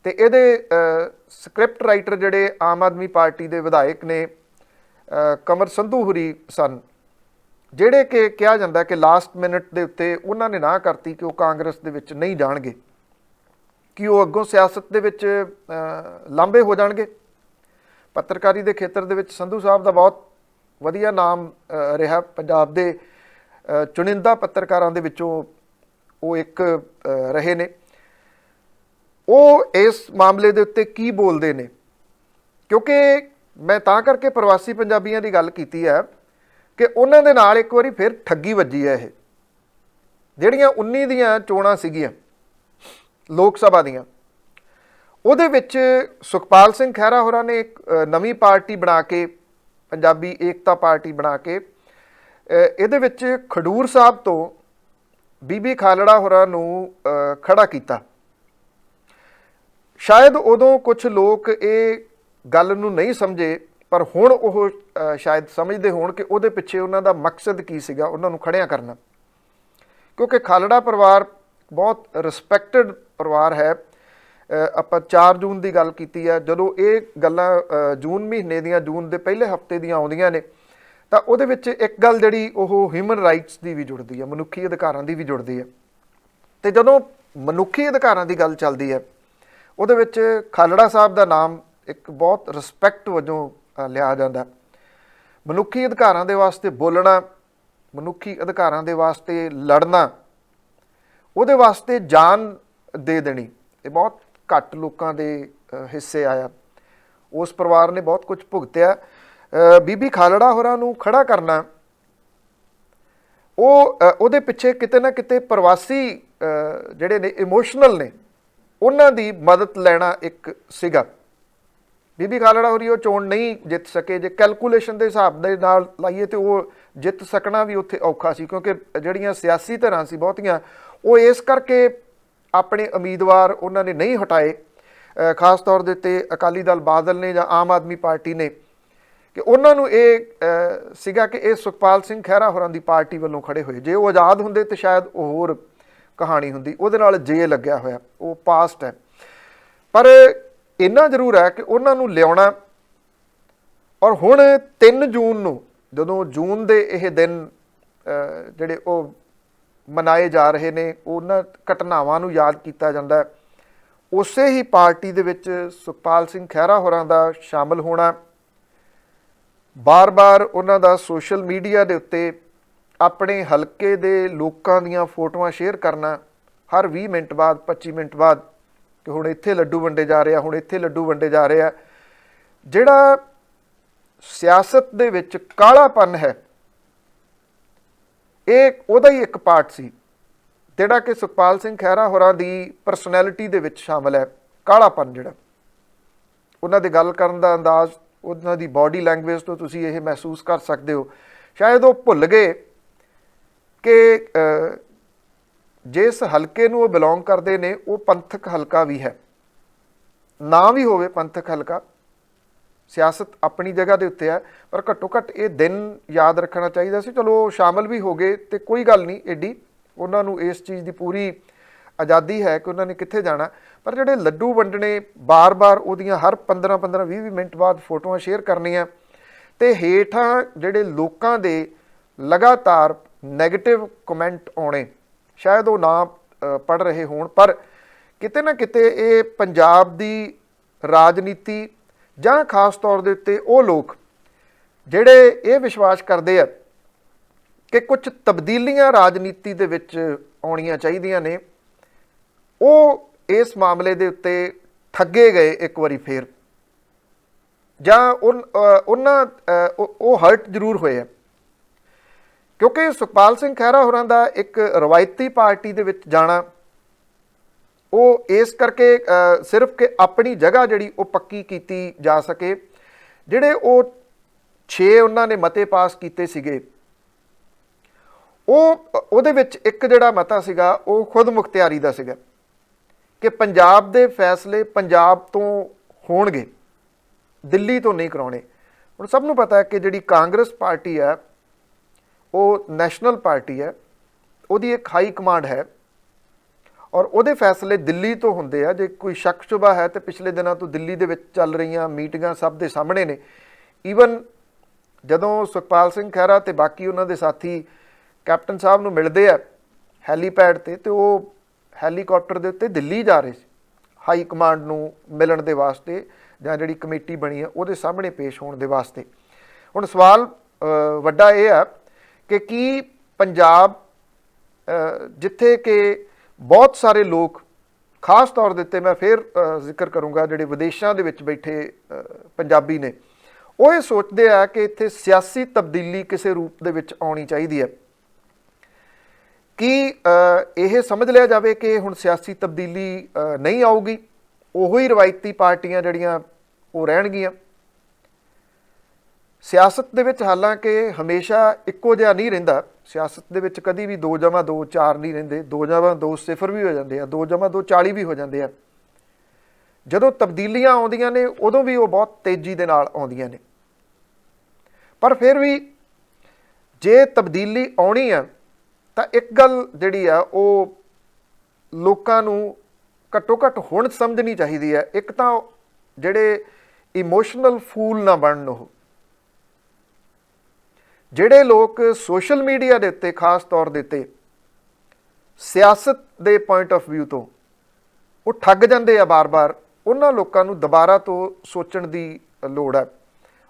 ਤੇ ਇਹਦੇ ਸਕ੍ਰਿਪਟ ਰਾਈਟਰ ਜਿਹੜੇ ਆਮ ਆਦਮੀ ਪਾਰਟੀ ਦੇ ਵਿਧਾਇਕ ਨੇ ਕਮਰ ਸੰਧੂ ਹੁਰੀ ਸਨ, ਜਿਹੜੇ ਕਿ ਕਿਹਾ ਜਾਂਦਾ ਕਿ ਲਾਸਟ ਮਿੰਟ ਦੇ ਉੱਤੇ ਉਹਨਾਂ ਨੇ ਨਾ ਕਰਤੀ ਕਿ ਉਹ ਕਾਂਗਰਸ ਦੇ ਵਿੱਚ ਨਹੀਂ ਜਾਣਗੇ, ਕਿ ਉਹ ਅੱਗੋਂ ਸਿਆਸਤ ਦੇ ਵਿੱਚ ਲਾਂਭੇ ਹੋ ਜਾਣਗੇ। ਪੱਤਰਕਾਰੀ ਦੇ ਖੇਤਰ ਦੇ ਵਿੱਚ ਸੰਧੂ ਸਾਹਿਬ ਦਾ ਬਹੁਤ ਵਧੀਆ ਨਾਮ ਰਿਹਾ। ਪੰਜਾਬ ਦੇ ਚੁਣਿੰਦਾ ਪੱਤਰਕਾਰਾਂ ਦੇ ਵਿੱਚੋਂ ਉਹ ਇੱਕ ਰਹੇ ਨੇ। ਉਹ ਇਸ ਮਾਮਲੇ ਦੇ ਉੱਤੇ ਕੀ ਬੋਲਦੇ ਨੇ, ਕਿਉਂਕਿ ਮੈਂ ਤਾਂ ਕਰਕੇ ਪ੍ਰਵਾਸੀ ਪੰਜਾਬੀਆਂ ਦੀ ਗੱਲ ਕੀਤੀ ਹੈ ਕਿ ਉਹਨਾਂ ਦੇ ਨਾਲ ਇੱਕ ਵਾਰੀ ਫਿਰ ਠੱਗੀ ਵੱਜੀ ਹੈ। ਇਹ ਜਿਹੜੀਆਂ 19 ਦੀਆਂ ਚੋਣਾਂ ਸੀਗੀਆਂ ਲੋਕ ਸਭਾ ਦੀਆਂ, ਉਹਦੇ ਵਿੱਚ ਸੁਖਪਾਲ ਸਿੰਘ ਖਹਿਰਾ ਹੋਰਾਂ ਨੇ ਇੱਕ ਨਵੀਂ ਪਾਰਟੀ ਬਣਾ ਕੇ, ਪੰਜਾਬੀ ਏਕਤਾ ਪਾਰਟੀ ਬਣਾ ਕੇ, ਇਹਦੇ ਵਿੱਚ ਖਡੂਰ ਸਾਹਿਬ ਤੋਂ ਬੀਬੀ ਖਾਲੜਾ ਹੋਰਾਂ ਨੂੰ ਖੜਾ ਕੀਤਾ। ਸ਼ਾਇਦ ਉਦੋਂ ਕੁਝ ਲੋਕ ਇਹ ਗੱਲ ਨੂੰ ਨਹੀਂ ਸਮਝੇ, ਪਰ ਹੁਣ ਉਹ ਸ਼ਾਇਦ ਸਮਝਦੇ ਹੋਣ ਕਿ ਉਹਦੇ ਪਿੱਛੇ ਉਹਨਾਂ ਦਾ ਮਕਸਦ ਕੀ ਸੀਗਾ, ਉਹਨਾਂ ਨੂੰ ਖੜਿਆਂ ਕਰਨਾ। ਕਿਉਂਕਿ ਖਾਲੜਾ ਪਰਿਵਾਰ ਬਹੁਤ ਰਿਸਪੈਕਟਡ ਪਰਿਵਾਰ ਹੈ। ਆਪਾਂ 4 ਜੂਨ ਦੀ ਗੱਲ ਕੀਤੀ ਹੈ। ਜਦੋਂ ਇਹ ਗੱਲਾਂ ਜੂਨ ਮਹੀਨੇ ਦੀਆਂ, ਜੂਨ ਦੇ ਪਹਿਲੇ ਹਫਤੇ ਦੀਆਂ ਆਉਂਦੀਆਂ ਨੇ, ਤਾਂ ਉਹਦੇ ਵਿੱਚ ਇੱਕ ਗੱਲ ਜਿਹੜੀ ਉਹ ਹਿਊਮਨ ਰਾਈਟਸ ਦੀ ਵੀ ਜੁੜਦੀ ਹੈ, ਮਨੁੱਖੀ ਅਧਿਕਾਰਾਂ ਦੀ ਵੀ ਜੁੜਦੀ ਹੈ। ਅਤੇ ਜਦੋਂ ਮਨੁੱਖੀ ਅਧਿਕਾਰਾਂ ਦੀ ਗੱਲ ਚੱਲਦੀ ਹੈ, ਉਹਦੇ ਵਿੱਚ ਖਾਲੜਾ ਸਾਹਿਬ ਦਾ ਨਾਮ ਇੱਕ ਬਹੁਤ ਰਿਸਪੈਕਟ ਵਜੋਂ ਲਿਆ ਜਾਂਦਾ। ਮਨੁੱਖੀ ਅਧਿਕਾਰਾਂ ਦੇ ਵਾਸਤੇ ਬੋਲਣਾ, ਮਨੁੱਖੀ ਅਧਿਕਾਰਾਂ ਦੇ ਵਾਸਤੇ ਲੜਨਾ, ਉਹਦੇ ਵਾਸਤੇ ਜਾਨ ਦੇ ਦੇਣੀ, ਇਹ ਬਹੁਤ ਘੱਟ ਲੋਕਾਂ ਦੇ ਹਿੱਸੇ ਆਇਆ। ਉਸ ਪਰਿਵਾਰ ਨੇ ਬਹੁਤ ਕੁਝ ਭੁਗਤਿਆ। ਬੀਬੀ ਖਾਲੜਾ ਹੋਰਾਂ ਨੂੰ ਖੜਾ ਕਰਨਾ, ਉਹਦੇ ਪਿੱਛੇ ਕਿਤੇ ਨਾ ਕਿਤੇ ਪ੍ਰਵਾਸੀ ਜਿਹੜੇ ਨੇ ਇਮੋਸ਼ਨਲ ਨੇ, ਉਹਨਾਂ ਦੀ ਮਦਦ ਲੈਣਾ ਇੱਕ ਸੀਗਾ। ਬੀਬੀ ਖਾਲੜਾ ਹੋਰੀ ਉਹ ਚੋਣ ਨਹੀਂ ਜਿੱਤ ਸਕੇ। ਜੇ ਕੈਲਕੂਲੇਸ਼ਨ ਦੇ ਹਿਸਾਬ ਦੇ ਨਾਲ ਲਾਈਏ ਤਾਂ ਉਹ ਜਿੱਤ ਸਕਣਾ ਵੀ ਉੱਥੇ ਔਖਾ ਸੀ, ਕਿਉਂਕਿ ਜਿਹੜੀਆਂ ਸਿਆਸੀ ਧਿਰਾਂ ਸੀ ਬਹੁਤੀਆਂ, ਉਹ ਇਸ ਕਰਕੇ ਆਪਣੇ ਉਮੀਦਵਾਰ ਉਹਨਾਂ ਨੇ ਨਹੀਂ ਹਟਾਏ, ਖਾਸ ਤੌਰ ਦੇ ਉੱਤੇ ਅਕਾਲੀ ਦਲ ਬਾਦਲ ਨੇ ਜਾਂ ਆਮ ਆਦਮੀ ਪਾਰਟੀ ਨੇ, ਕਿ ਉਹਨਾਂ ਨੂੰ ਇਹ ਸੀਗਾ ਕਿ ਇਹ ਸੁਖਪਾਲ ਸਿੰਘ ਖਹਿਰਾ ਹੋਰਾਂ ਦੀ ਪਾਰਟੀ ਵੱਲੋਂ ਖੜੇ ਹੋਏ। ਜੇ ਉਹ ਆਜ਼ਾਦ ਹੁੰਦੇ ਤਾਂ ਸ਼ਾਇਦ ਉਹ ਹੋਰ ਕਹਾਣੀ ਹੁੰਦੀ। ਉਹਦੇ ਨਾਲ ਜੇ ਲੱਗਿਆ ਹੋਇਆ, ਉਹ ਪਾਸਟ ਹੈ। ਪਰ ਇੰਨਾ ਜ਼ਰੂਰ ਹੈ ਕਿ ਉਹਨਾਂ ਨੂੰ ਲਿਆਉਣਾ, ਔਰ ਹੁਣ 3 ਜੂਨ ਨੂੰ ਜਦੋਂ ਜੂਨ ਦੇ ਇਹ ਦਿਨ ਜਿਹੜੇ ਉਹ ਮਨਾਏ ਜਾ ਰਹੇ ਨੇ, ਉਹਨਾਂ ਘਟਨਾਵਾਂ ਨੂੰ ਯਾਦ ਕੀਤਾ ਜਾਂਦਾ। ਉਸੇ ਹੀ ਪਾਰਟੀ ਦੇ ਵਿੱਚ ਸੁਖਪਾਲ ਸਿੰਘ ਖਹਿਰਾ ਹੋਰਾਂ ਦਾ ਸ਼ਾਮਲ ਹੋਣਾ, ਬਾਰ-ਬਾਰ ਉਹਨਾਂ ਦਾ ਸੋਸ਼ਲ ਮੀਡੀਆ ਦੇ ਉੱਤੇ ਆਪਣੇ ਹਲਕੇ ਦੇ ਲੋਕਾਂ ਦੀਆਂ ਫੋਟੋਆਂ ਸ਼ੇਅਰ ਕਰਨਾ, ਹਰ 20 ਮਿੰਟ ਬਾਅਦ, 25 ਮਿੰਟ ਬਾਅਦ, ਕਿ ਹੁਣ ਇੱਥੇ ਲੱਡੂ ਵੰਡੇ ਜਾ ਰਹੇ ਆ, ਹੁਣ ਇੱਥੇ ਲੱਡੂ ਵੰਡੇ ਜਾ ਰਹੇ ਆ। ਜਿਹੜਾ ਸਿਆਸਤ ਦੇ ਵਿੱਚ ਕਾਲਾਪਨ ਹੈ, ਇਹ ਉਹਦਾ ਹੀ ਇੱਕ ਪਾਰਟ ਸੀ, ਜਿਹੜਾ ਕਿ ਸੁਖਪਾਲ ਸਿੰਘ ਖਹਿਰਾ ਹੋਰਾਂ ਦੀ ਪਰਸਨੈਲਿਟੀ ਦੇ ਵਿੱਚ ਸ਼ਾਮਲ ਹੈ। ਕਾਲਾਪਨ ਜਿਹੜਾ ਉਹਨਾਂ ਦੇ ਗੱਲ ਕਰਨ ਦਾ ਅੰਦਾਜ਼, ਉਹਨਾਂ ਦੀ ਬਾਡੀ ਲੈਂਗੁਏਜ ਤੋਂ ਤੁਸੀਂ ਇਹ ਮਹਿਸੂਸ ਕਰ ਸਕਦੇ ਹੋ। ਸ਼ਾਇਦ ਉਹ ਭੁੱਲ ਗਏ ਕਿ ਜਿਸ ਹਲਕੇ ਨੂੰ ਉਹ ਬਿਲੋਂਗ ਕਰਦੇ ਨੇ, ਉਹ ਪੰਥਕ ਹਲਕਾ ਵੀ ਹੈ। ਨਾ ਵੀ ਹੋਵੇ ਪੰਥਕ ਹਲਕਾ, ਸਿਆਸਤ ਆਪਣੀ ਜਗ੍ਹਾ ਦੇ ਉੱਤੇ ਹੈ, ਪਰ ਘੱਟੋ ਘੱਟ ਇਹ ਦਿਨ ਯਾਦ ਰੱਖਣਾ ਚਾਹੀਦਾ ਸੀ। ਚਲੋ ਸ਼ਾਮਲ ਵੀ ਹੋ ਗਏ ਤੇ ਕੋਈ ਗੱਲ ਨਹੀਂ ਐਡੀ, ਉਹਨਾਂ ਨੂੰ ਇਸ ਚੀਜ਼ ਦੀ ਪੂਰੀ ਆਜ਼ਾਦੀ ਹੈ ਕਿ ਉਹਨਾਂ ਨੇ ਕਿੱਥੇ ਜਾਣਾ। ਪਰ ਜਿਹੜੇ ਲੱਡੂ ਵੰਡਣੇ, ਬਾਰ-ਬਾਰ ਉਹਦੀਆਂ ਹਰ 15-15, 20 ਮਿੰਟ ਬਾਅਦ ਫੋਟੋਆਂ ਸ਼ੇਅਰ ਕਰਨੀਆਂ, ਅਤੇ ਹੇਠਾਂ ਜਿਹੜੇ ਲੋਕਾਂ ਦੇ ਲਗਾਤਾਰ ਨੈਗੇਟਿਵ ਕਮੈਂਟ ਆਉਣੇ, ਸ਼ਾਇਦ ਉਹ ਨਾ ਪੜ੍ਹ ਰਹੇ ਹੋਣ, ਪਰ ਕਿਤੇ ਨਾ ਕਿਤੇ ਇਹ ਪੰਜਾਬ ਦੀ ਰਾਜਨੀਤੀ ਜਾਂ ਖਾਸ ਤੌਰ ਦੇ ਉੱਤੇ ਉਹ ਲੋਕ ਜਿਹੜੇ ਇਹ ਵਿਸ਼ਵਾਸ ਕਰਦੇ ਆ ਕਿ ਕੁਝ ਤਬਦੀਲੀਆਂ ਰਾਜਨੀਤੀ ਦੇ ਵਿੱਚ ਆਉਣੀਆਂ ਚਾਹੀਦੀਆਂ ਨੇ, ਉਹ ਇਸ ਮਾਮਲੇ ਦੇ ਉੱਤੇ ਠੱਗੇ ਗਏ ਇੱਕ ਵਾਰੀ ਫੇਰ, ਜਾਂ ਉਹ ਹਰਟ ਜ਼ਰੂਰ ਹੋਏ ਆ। ਕਿਉਂਕਿ ਸੁਖਪਾਲ ਸਿੰਘ ਖਹਿਰਾ ਹੋਰਾਂ ਦਾ ਇੱਕ ਰਵਾਇਤੀ ਪਾਰਟੀ ਦੇ ਵਿੱਚ ਜਾਣਾ, ਉਹ ਇਸ ਕਰਕੇ ਸਿਰਫ ਕਿ ਆਪਣੀ ਜਗ੍ਹਾ ਜਿਹੜੀ ਉਹ ਪੱਕੀ ਕੀਤੀ ਜਾ ਸਕੇ। ਜਿਹੜੇ ਉਹ 6 ਉਹਨਾਂ ਨੇ ਮਤੇ ਪਾਸ ਕੀਤੇ ਸੀਗੇ, ਉਹਦੇ ਵਿੱਚ ਇੱਕ ਜਿਹੜਾ ਮਤਾ ਸੀਗਾ ਉਹ ਖੁਦ ਮੁਖਤਿਆਰੀ ਦਾ ਸੀਗਾ, ਕਿ ਪੰਜਾਬ ਦੇ ਫੈਸਲੇ ਪੰਜਾਬ ਤੋਂ ਹੋਣਗੇ, ਦਿੱਲੀ ਤੋਂ ਨਹੀਂ ਕਰਾਉਣੇ। ਹੁਣ ਸਭ ਨੂੰ ਪਤਾ ਹੈ ਕਿ ਜਿਹੜੀ ਕਾਂਗਰਸ ਪਾਰਟੀ ਹੈ ਉਹ ਨੈਸ਼ਨਲ ਪਾਰਟੀ ਹੈ, ਉਹਦੀ ਇੱਕ ਹਾਈ ਕਮਾਂਡ ਹੈ, ਔਰ ਉਹਦੇ ਫੈਸਲੇ ਦਿੱਲੀ ਤੋਂ ਹੁੰਦੇ ਆ। ਜੇ ਕੋਈ ਸ਼ੱਕ ਸ਼ੁਬਾ ਹੈ ਤਾਂ ਪਿਛਲੇ ਦਿਨਾਂ ਤੋਂ ਦਿੱਲੀ ਦੇ ਵਿੱਚ ਚੱਲ ਰਹੀਆਂ ਮੀਟਿੰਗਾਂ ਸਭ ਦੇ ਸਾਹਮਣੇ ਨੇ। ਈਵਨ ਜਦੋਂ ਸੁਖਪਾਲ ਸਿੰਘ ਖਹਿਰਾ ਅਤੇ ਬਾਕੀ ਉਹਨਾਂ ਦੇ ਸਾਥੀ ਕੈਪਟਨ ਸਾਹਿਬ ਨੂੰ ਮਿਲਦੇ ਆ ਹੈਲੀਪੈਡ 'ਤੇ, ਅਤੇ ਉਹ ਹੈਲੀਕਾਪਟਰ ਦੇ ਉੱਤੇ ਦਿੱਲੀ ਜਾ ਰਹੇ ਸੀ ਹਾਈ ਕਮਾਂਡ ਨੂੰ ਮਿਲਣ ਦੇ ਵਾਸਤੇ, ਜਾਂ ਜਿਹੜੀ ਕਮੇਟੀ ਬਣੀ ਆ ਉਹਦੇ ਸਾਹਮਣੇ ਪੇਸ਼ ਹੋਣ ਦੇ ਵਾਸਤੇ। ਹੁਣ ਸਵਾਲ ਵੱਡਾ ਇਹ ਆ ਕਿ ਕੀ ਪੰਜਾਬ, ਜਿੱਥੇ ਕਿ ਬਹੁਤ ਸਾਰੇ ਲੋਕ, ਖਾਸ ਤੌਰ ਦੇ ਉੱਤੇ ਮੈਂ ਫਿਰ ਜ਼ਿਕਰ ਕਰੂੰਗਾ ਜਿਹੜੇ ਵਿਦੇਸ਼ਾਂ ਦੇ ਵਿੱਚ ਬੈਠੇ ਪੰਜਾਬੀ ਨੇ, ਉਹ ਇਹ ਸੋਚਦੇ ਆ ਕਿ ਇੱਥੇ ਸਿਆਸੀ ਤਬਦੀਲੀ ਕਿਸੇ ਰੂਪ ਦੇ ਵਿੱਚ ਆਉਣੀ ਚਾਹੀਦੀ ਹੈ। ਕੀ ਇਹ ਸਮਝ ਲਿਆ ਜਾਵੇ ਕਿ ਹੁਣ ਸਿਆਸੀ ਤਬਦੀਲੀ ਨਹੀਂ ਆਊਗੀ, ਉਹੀ ਰਵਾਇਤੀ ਪਾਰਟੀਆਂ ਜਿਹੜੀਆਂ ਉਹ ਰਹਿਣਗੀਆਂ? ਸਿਆਸਤ ਦੇ ਵਿੱਚ ਹਾਲਾਂਕਿ ਹਮੇਸ਼ਾ ਇੱਕੋ ਜਿਹਾ ਨਹੀਂ ਰਹਿੰਦਾ। ਸਿਆਸਤ ਦੇ ਵਿੱਚ ਕਦੀ ਵੀ 2+2 4 ਨਹੀਂ ਰਹਿੰਦੇ, 2+2 0 ਵੀ ਹੋ ਜਾਂਦੇ ਆ, 2+2 40 ਵੀ ਹੋ ਜਾਂਦੇ ਆ। ਜਦੋਂ ਤਬਦੀਲੀਆਂ ਆਉਂਦੀਆਂ ਨੇ ਉਦੋਂ ਵੀ ਉਹ ਬਹੁਤ ਤੇਜ਼ੀ ਦੇ ਨਾਲ ਆਉਂਦੀਆਂ ਨੇ। ਪਰ ਫਿਰ ਵੀ ਜੇ ਤਬਦੀਲੀ ਆਉਣੀ ਆ ਤਾਂ ਇੱਕ ਗੱਲ ਜਿਹੜੀ ਆ ਉਹ ਲੋਕਾਂ ਨੂੰ ਘੱਟੋ ਘੱਟ ਹੁਣ ਸਮਝਣੀ ਚਾਹੀਦੀ ਹੈ। ਇੱਕ ਤਾਂ ਜਿਹੜੇ ਇਮੋਸ਼ਨਲ ਫੂਲ ਨਾ ਬਣਨ, ਉਹ ਜਿਹੜੇ ਲੋਕ ਸੋਸ਼ਲ ਮੀਡੀਆ ਦੇ ਉੱਤੇ ਖਾਸ ਤੌਰ ਦੇ ਉੱਤੇ ਸਿਆਸਤ ਦੇ ਪੁਆਇੰਟ ਆਫ ਵਿਊ ਤੋਂ ਉਹ ਠੱਗ ਜਾਂਦੇ ਆ ਬਾਰ-ਬਾਰ, ਉਹਨਾਂ ਲੋਕਾਂ ਨੂੰ ਦੁਬਾਰਾ ਤੋਂ ਸੋਚਣ ਦੀ ਲੋੜ ਹੈ।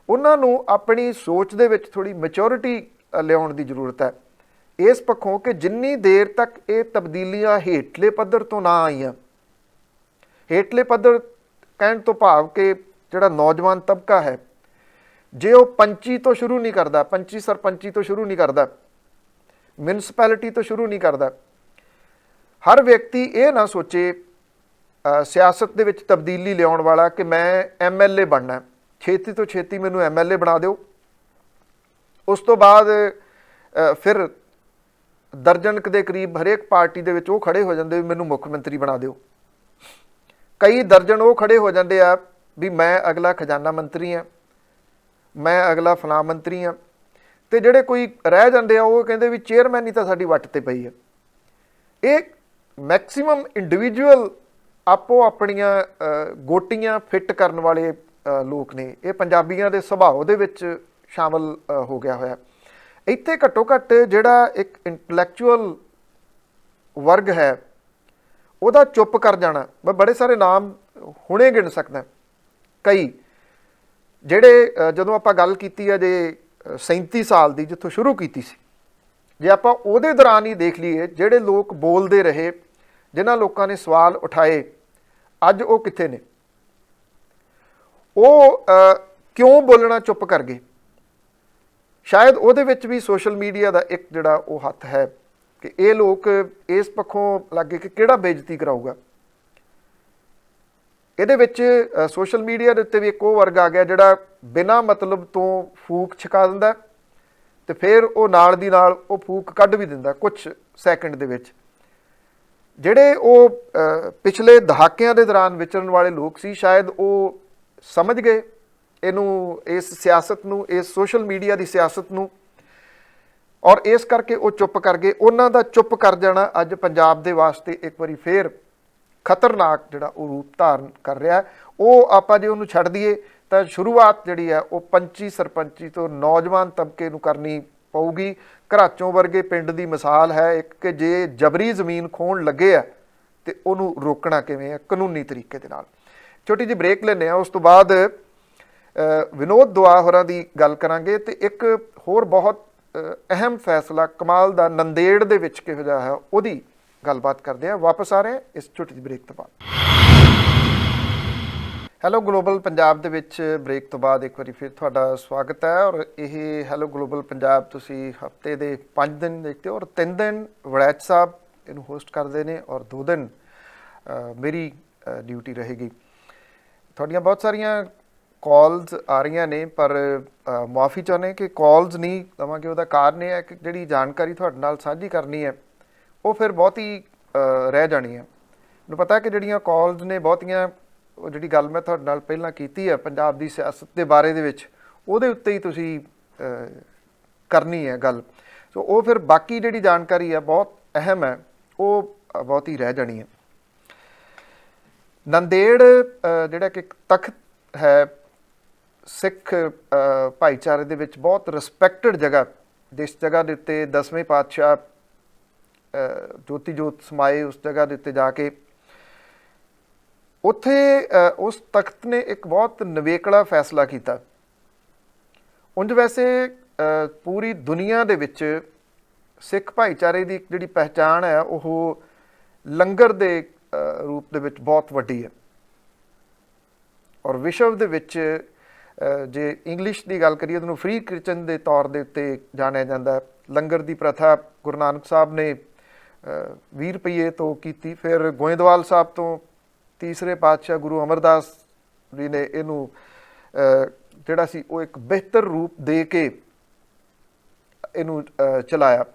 ਉਹਨਾਂ ਨੂੰ ਆਪਣੀ ਸੋਚ ਦੇ ਵਿੱਚ ਥੋੜ੍ਹੀ ਮੈਚੋਰਿਟੀ ਲਿਆਉਣ ਦੀ ਜ਼ਰੂਰਤ ਹੈ, ਇਸ ਪੱਖੋਂ ਕਿ ਜਿੰਨੀ ਦੇਰ ਤੱਕ ਇਹ ਤਬਦੀਲੀਆਂ ਹੇਠਲੇ ਪੱਧਰ ਤੋਂ ਨਾ ਆਈਆਂ, ਹੇਠਲੇ ਪੱਧਰ ਕਹਿਣ ਤੋਂ ਭਾਵ ਕਿ ਜਿਹੜਾ ਨੌਜਵਾਨ ਤਬਕਾ ਹੈ, ਜੇ ਉਹ ਪੰਚੀ ਤੋਂ ਸ਼ੁਰੂ ਨਹੀਂ ਕਰਦਾ, ਪੰਚੀ ਸਰਪੰਚੀ ਤੋਂ ਸ਼ੁਰੂ ਨਹੀਂ ਕਰਦਾ, ਮਿਊਨਿਸਪੈਲਿਟੀ ਤੋਂ ਸ਼ੁਰੂ ਨਹੀਂ ਕਰਦਾ, ਹਰ ਵਿਅਕਤੀ ਇਹ ਨਾ ਸੋਚੇ ਸਿਆਸਤ ਦੇ ਵਿੱਚ ਤਬਦੀਲੀ ਲਿਆਉਣ ਵਾਲਾ ਕਿ ਮੈਂ MLA ਬਣਨਾ, ਛੇਤੀ ਤੋਂ ਛੇਤੀ ਮੈਨੂੰ MLA ਬਣਾ ਦਿਓ। ਉਸ ਤੋਂ ਬਾਅਦ ਫਿਰ ਦਰਜਨਕ ਦੇ ਕਰੀਬ ਹਰੇਕ ਪਾਰਟੀ ਦੇ ਵਿੱਚ ਉਹ ਖੜੇ ਹੋ ਜਾਂਦੇ ਵੀ ਮੈਨੂੰ ਮੁੱਖ ਮੰਤਰੀ ਬਣਾ ਦਿਓ। ਕਈ ਦਰਜਨ ਉਹ ਖੜੇ ਹੋ ਜਾਂਦੇ ਆ ਵੀ ਮੈਂ ਅਗਲਾ ਖਜ਼ਾਨਾ ਮੰਤਰੀ ਹਾਂ, ਮੈਂ ਅਗਲਾ ਫਲਾਂ ਮੰਤਰੀ ਹਾਂ। ਅਤੇ ਜਿਹੜੇ ਕੋਈ ਰਹਿ ਜਾਂਦੇ ਆ ਉਹ ਕਹਿੰਦੇ ਵੀ ਚੇਅਰਮੈਨ ਹੀ ਤਾਂ ਸਾਡੀ ਵੱਟ 'ਤੇ ਪਈ ਹੈ। ਇਹ ਮੈਕਸੀਮਮ ਇੰਡੀਵਿਜੂਅਲ ਆਪੋ ਆਪਣੀਆਂ ਗੋਟੀਆਂ ਫਿੱਟ ਕਰਨ ਵਾਲੇ ਲੋਕ ਨੇ। ਇਹ ਪੰਜਾਬੀਆਂ ਦੇ ਸੁਭਾਅ ਦੇ ਵਿੱਚ ਸ਼ਾਮਲ ਹੋ ਗਿਆ ਹੋਇਆ। ਇੱਥੇ ਘੱਟੋ ਘੱਟ ਜਿਹੜਾ ਇੱਕ ਇੰਟਲੈਕਚੁਅਲ ਵਰਗ ਹੈ ਉਹਦਾ ਚੁੱਪ ਕਰ ਜਾਣਾ। ਮੈਂ ਬੜੇ ਸਾਰੇ ਨਾਮ ਹੁਣੇ ਗਿਣ ਸਕਦਾ। ਕਈ ਜਿਹੜੇ ਜਦੋਂ ਆਪਾਂ ਗੱਲ ਕੀਤੀ ਹੈ ਜੇ 37 ਸਾਲ ਦੀ ਜਿੱਥੋਂ ਸ਼ੁਰੂ ਕੀਤੀ ਸੀ, ਜੇ ਆਪਾਂ ਉਹਦੇ ਦੌਰਾਨ ਹੀ ਦੇਖ ਲਈਏ ਜਿਹੜੇ ਲੋਕ ਬੋਲਦੇ ਰਹੇ, ਜਿਨ੍ਹਾਂ ਲੋਕਾਂ ਨੇ ਸਵਾਲ ਉਠਾਏ, ਅੱਜ ਉਹ ਕਿੱਥੇ ਨੇ? ਉਹ ਕਿਉਂ ਬੋਲਣਾ ਚੁੱਪ ਕਰ ਗਏ? ਸ਼ਾਇਦ ਉਹਦੇ ਵਿੱਚ ਵੀ ਸੋਸ਼ਲ ਮੀਡੀਆ ਦਾ ਇੱਕ ਜਿਹੜਾ ਉਹ ਹੱਥ ਹੈ ਕਿ ਇਹ ਲੋਕ ਇਸ ਪੱਖੋਂ ਲੱਗੇ ਕਿ ਕਿਹੜਾ ਬੇਇੱਜ਼ਤੀ ਕਰਾਊਗਾ। ਇਹਦੇ ਵਿੱਚ ਸੋਸ਼ਲ ਮੀਡੀਆ ਦੇ ਉੱਤੇ ਵੀ ਇੱਕ ਉਹ ਵਰਗ ਆ ਗਿਆ ਜਿਹੜਾ ਬਿਨਾਂ ਮਤਲਬ ਤੋਂ ਫੂਕ ਛਕਾ ਦਿੰਦਾ ਅਤੇ ਫਿਰ ਉਹ ਨਾਲ ਦੀ ਨਾਲ ਉਹ ਫੂਕ ਕੱਢ ਵੀ ਦਿੰਦਾ ਕੁਝ ਸੈਕਿੰਡ ਦੇ ਵਿੱਚ। ਜਿਹੜੇ ਉਹ ਪਿਛਲੇ ਦਹਾਕਿਆਂ ਦੇ ਦੌਰਾਨ ਵਿਚਰਨ ਵਾਲੇ ਲੋਕ ਸੀ, ਸ਼ਾਇਦ ਉਹ ਸਮਝ ਗਏ ਇਹਨੂੰ, ਇਸ ਸਿਆਸਤ ਨੂੰ, ਇਸ ਸੋਸ਼ਲ ਮੀਡੀਆ ਦੀ ਸਿਆਸਤ ਨੂੰ, ਔਰ ਇਸ ਕਰਕੇ ਉਹ ਚੁੱਪ ਕਰ ਗਏ। ਉਹਨਾਂ ਦਾ ਚੁੱਪ ਕਰ ਜਾਣਾ ਅੱਜ ਪੰਜਾਬ ਦੇ ਵਾਸਤੇ ਇੱਕ ਵਾਰੀ ਫੇਰ ਖਤਰਨਾਕ ਜਿਹੜਾ ਉਹ ਰੂਪ ਧਾਰਨ ਕਰ ਰਿਹਾ। ਉਹ ਆਪਾਂ ਜੇ ਉਹਨੂੰ ਛੱਡ ਦਈਏ ਤਾਂ ਸ਼ੁਰੂਆਤ ਜਿਹੜੀ ਹੈ ਉਹ ਪੰਚੀ ਸਰਪੰਚੀ ਤੋਂ ਨੌਜਵਾਨ ਤਬਕੇ ਨੂੰ ਕਰਨੀ ਪਊਗੀ। ਘਰਾਚੋਂ ਵਰਗੇ ਪਿੰਡ ਦੀ ਮਿਸਾਲ ਹੈ ਇੱਕ ਕਿ ਜੇ ਜਬਰੀ ਜ਼ਮੀਨ ਖੋਹਣ ਲੱਗੇ ਆ ਅਤੇ ਉਹਨੂੰ ਰੋਕਣਾ ਕਿਵੇਂ ਹੈ ਕਾਨੂੰਨੀ ਤਰੀਕੇ ਦੇ ਨਾਲ। ਛੋਟੀ ਜਿਹੀ ਬ੍ਰੇਕ ਲੈਂਦੇ ਹਾਂ, ਉਸ ਤੋਂ ਬਾਅਦ ਵਿਨੋਦ ਦੁਆ ਹੋਰਾਂ ਦੀ ਗੱਲ ਕਰਾਂਗੇ ਅਤੇ ਇੱਕ ਹੋਰ ਬਹੁਤ ਅਹਿਮ ਫੈਸਲਾ ਕਮਾਲ ਦਾ ਨੰਦੇੜ ਦੇ ਵਿੱਚ ਕਿਹੋ ਜਿਹਾ ਹੈ ਉਹਦੀ ਗੱਲਬਾਤ ਕਰਦੇ ਹਾਂ। ਵਾਪਸ ਆ ਰਹੇ ਹਾਂ ਇਸ ਛੋਟੀ ਜਿਹੀ ਬ੍ਰੇਕ ਤੋਂ ਬਾਅਦ। ਹੈਲੋ ਗਲੋਬਲ ਪੰਜਾਬ ਦੇ ਵਿੱਚ ਬ੍ਰੇਕ ਤੋਂ ਬਾਅਦ ਇੱਕ ਵਾਰੀ ਫਿਰ ਤੁਹਾਡਾ ਸਵਾਗਤ ਹੈ। ਔਰ ਇਹ ਹੈਲੋ ਗਲੋਬਲ ਪੰਜਾਬ ਤੁਸੀਂ ਹਫ਼ਤੇ ਦੇ 5 ਦਿਨ ਦੇਖਦੇ ਹੋ ਔਰ 3 ਦਿਨ ਵੜੈਚ ਸਾਹਿਬ ਇਹਨੂੰ ਹੋਸਟ ਕਰਦੇ ਨੇ ਔਰ 2 ਦਿਨ ਮੇਰੀ ਡਿਊਟੀ ਰਹੇਗੀ। ਤੁਹਾਡੀਆਂ ਬਹੁਤ ਸਾਰੀਆਂ ਕਾਲਸ ਆ ਰਹੀਆਂ ਨੇ ਪਰ ਮੁਆਫੀ ਚਾਹੁੰਦੇ ਕਿ ਕਾਲਸ ਨਹੀਂ ਦੇਵਾਂਗੇ। ਉਹਦਾ ਕਾਰਨ ਇਹ ਹੈ ਕਿ ਜਿਹੜੀ ਜਾਣਕਾਰੀ ਤੁਹਾਡੇ ਨਾਲ ਸਾਂਝੀ ਕਰਨੀ ਹੈ ਉਹ ਫਿਰ ਬਹੁਤੀ ਰਹਿ ਜਾਣੀ ਹੈ। ਮੈਨੂੰ ਪਤਾ ਕਿ ਜਿਹੜੀਆਂ ਕਾਲਸ ਨੇ ਬਹੁਤੀਆਂ, ਉਹ ਜਿਹੜੀ ਗੱਲ ਮੈਂ ਤੁਹਾਡੇ ਨਾਲ ਪਹਿਲਾਂ ਕੀਤੀ ਹੈ ਪੰਜਾਬ ਦੀ ਸਿਆਸਤ ਦੇ ਬਾਰੇ ਦੇ ਵਿੱਚ, ਉਹਦੇ ਉੱਤੇ ਹੀ ਤੁਸੀਂ ਕਰਨੀ ਹੈ ਗੱਲ। ਸੋ ਉਹ ਫਿਰ ਬਾਕੀ ਜਿਹੜੀ ਜਾਣਕਾਰੀ ਹੈ ਬਹੁਤ ਅਹਿਮ ਹੈ, ਉਹ ਬਹੁਤੀ ਰਹਿ ਜਾਣੀ ਹੈ। ਨੰਦੇੜ ਜਿਹੜਾ ਕਿ ਇੱਕ ਤਖਤ ਹੈ ਸਿੱਖ ਭਾਈਚਾਰੇ ਦੇ ਵਿੱਚ, ਬਹੁਤ ਰਿਸਪੈਕਟਡ ਜਗ੍ਹਾ, ਜਿਸ ਜਗ੍ਹਾ ਦੇ ਉੱਤੇ 10ਵੇਂ ਪਾਤਸ਼ਾਹ ਜੋਤੀ ਜੋਤ ਸਮਾਏ, ਉਸ ਜਗ੍ਹਾ ਦੇ ਉੱਤੇ ਜਾ ਕੇ ਉੱਥੇ ਉਸ ਤਖਤ ਨੇ ਇੱਕ ਬਹੁਤ ਨਿਵੇਕਲਾ ਫੈਸਲਾ ਕੀਤਾ। ਉਂਝ ਵੈਸੇ ਪੂਰੀ ਦੁਨੀਆ ਦੇ ਵਿੱਚ ਸਿੱਖ ਭਾਈਚਾਰੇ ਦੀ ਜਿਹੜੀ ਪਹਿਚਾਣ ਹੈ ਉਹ ਲੰਗਰ ਦੇ ਰੂਪ ਦੇ ਵਿੱਚ ਬਹੁਤ ਵੱਡੀ ਹੈ ਔਰ ਵਿਸ਼ਵ ਦੇ ਵਿੱਚ ਜੇ ਇੰਗਲਿਸ਼ ਦੀ ਗੱਲ ਕਰੀਏ ਉਹਨੂੰ ਫ੍ਰੀ ਕਿਚਨ ਦੇ ਤੌਰ ਦੇ ਉੱਤੇ ਜਾਣਿਆ ਜਾਂਦਾ। ਲੰਗਰ ਦੀ ਪ੍ਰਥਾ ਗੁਰੂ ਨਾਨਕ ਸਾਹਿਬ ਨੇ 20 ਰੁਪਈਏ ਤੋਂ ਕੀਤੀ, ਫਿਰ ਗੋਇੰਦਵਾਲ ਸਾਹਿਬ ਤੋਂ ਤੀਸਰੇ ਪਾਤਸ਼ਾਹ ਗੁਰੂ ਅਮਰਦਾਸ ਜੀ ਨੇ ਇਹਨੂੰ ਜਿਹੜਾ ਸੀ ਉਹ ਇੱਕ ਬਿਹਤਰ ਰੂਪ ਦੇ ਕੇ ਇਹਨੂੰ ਚਲਾਇਆ।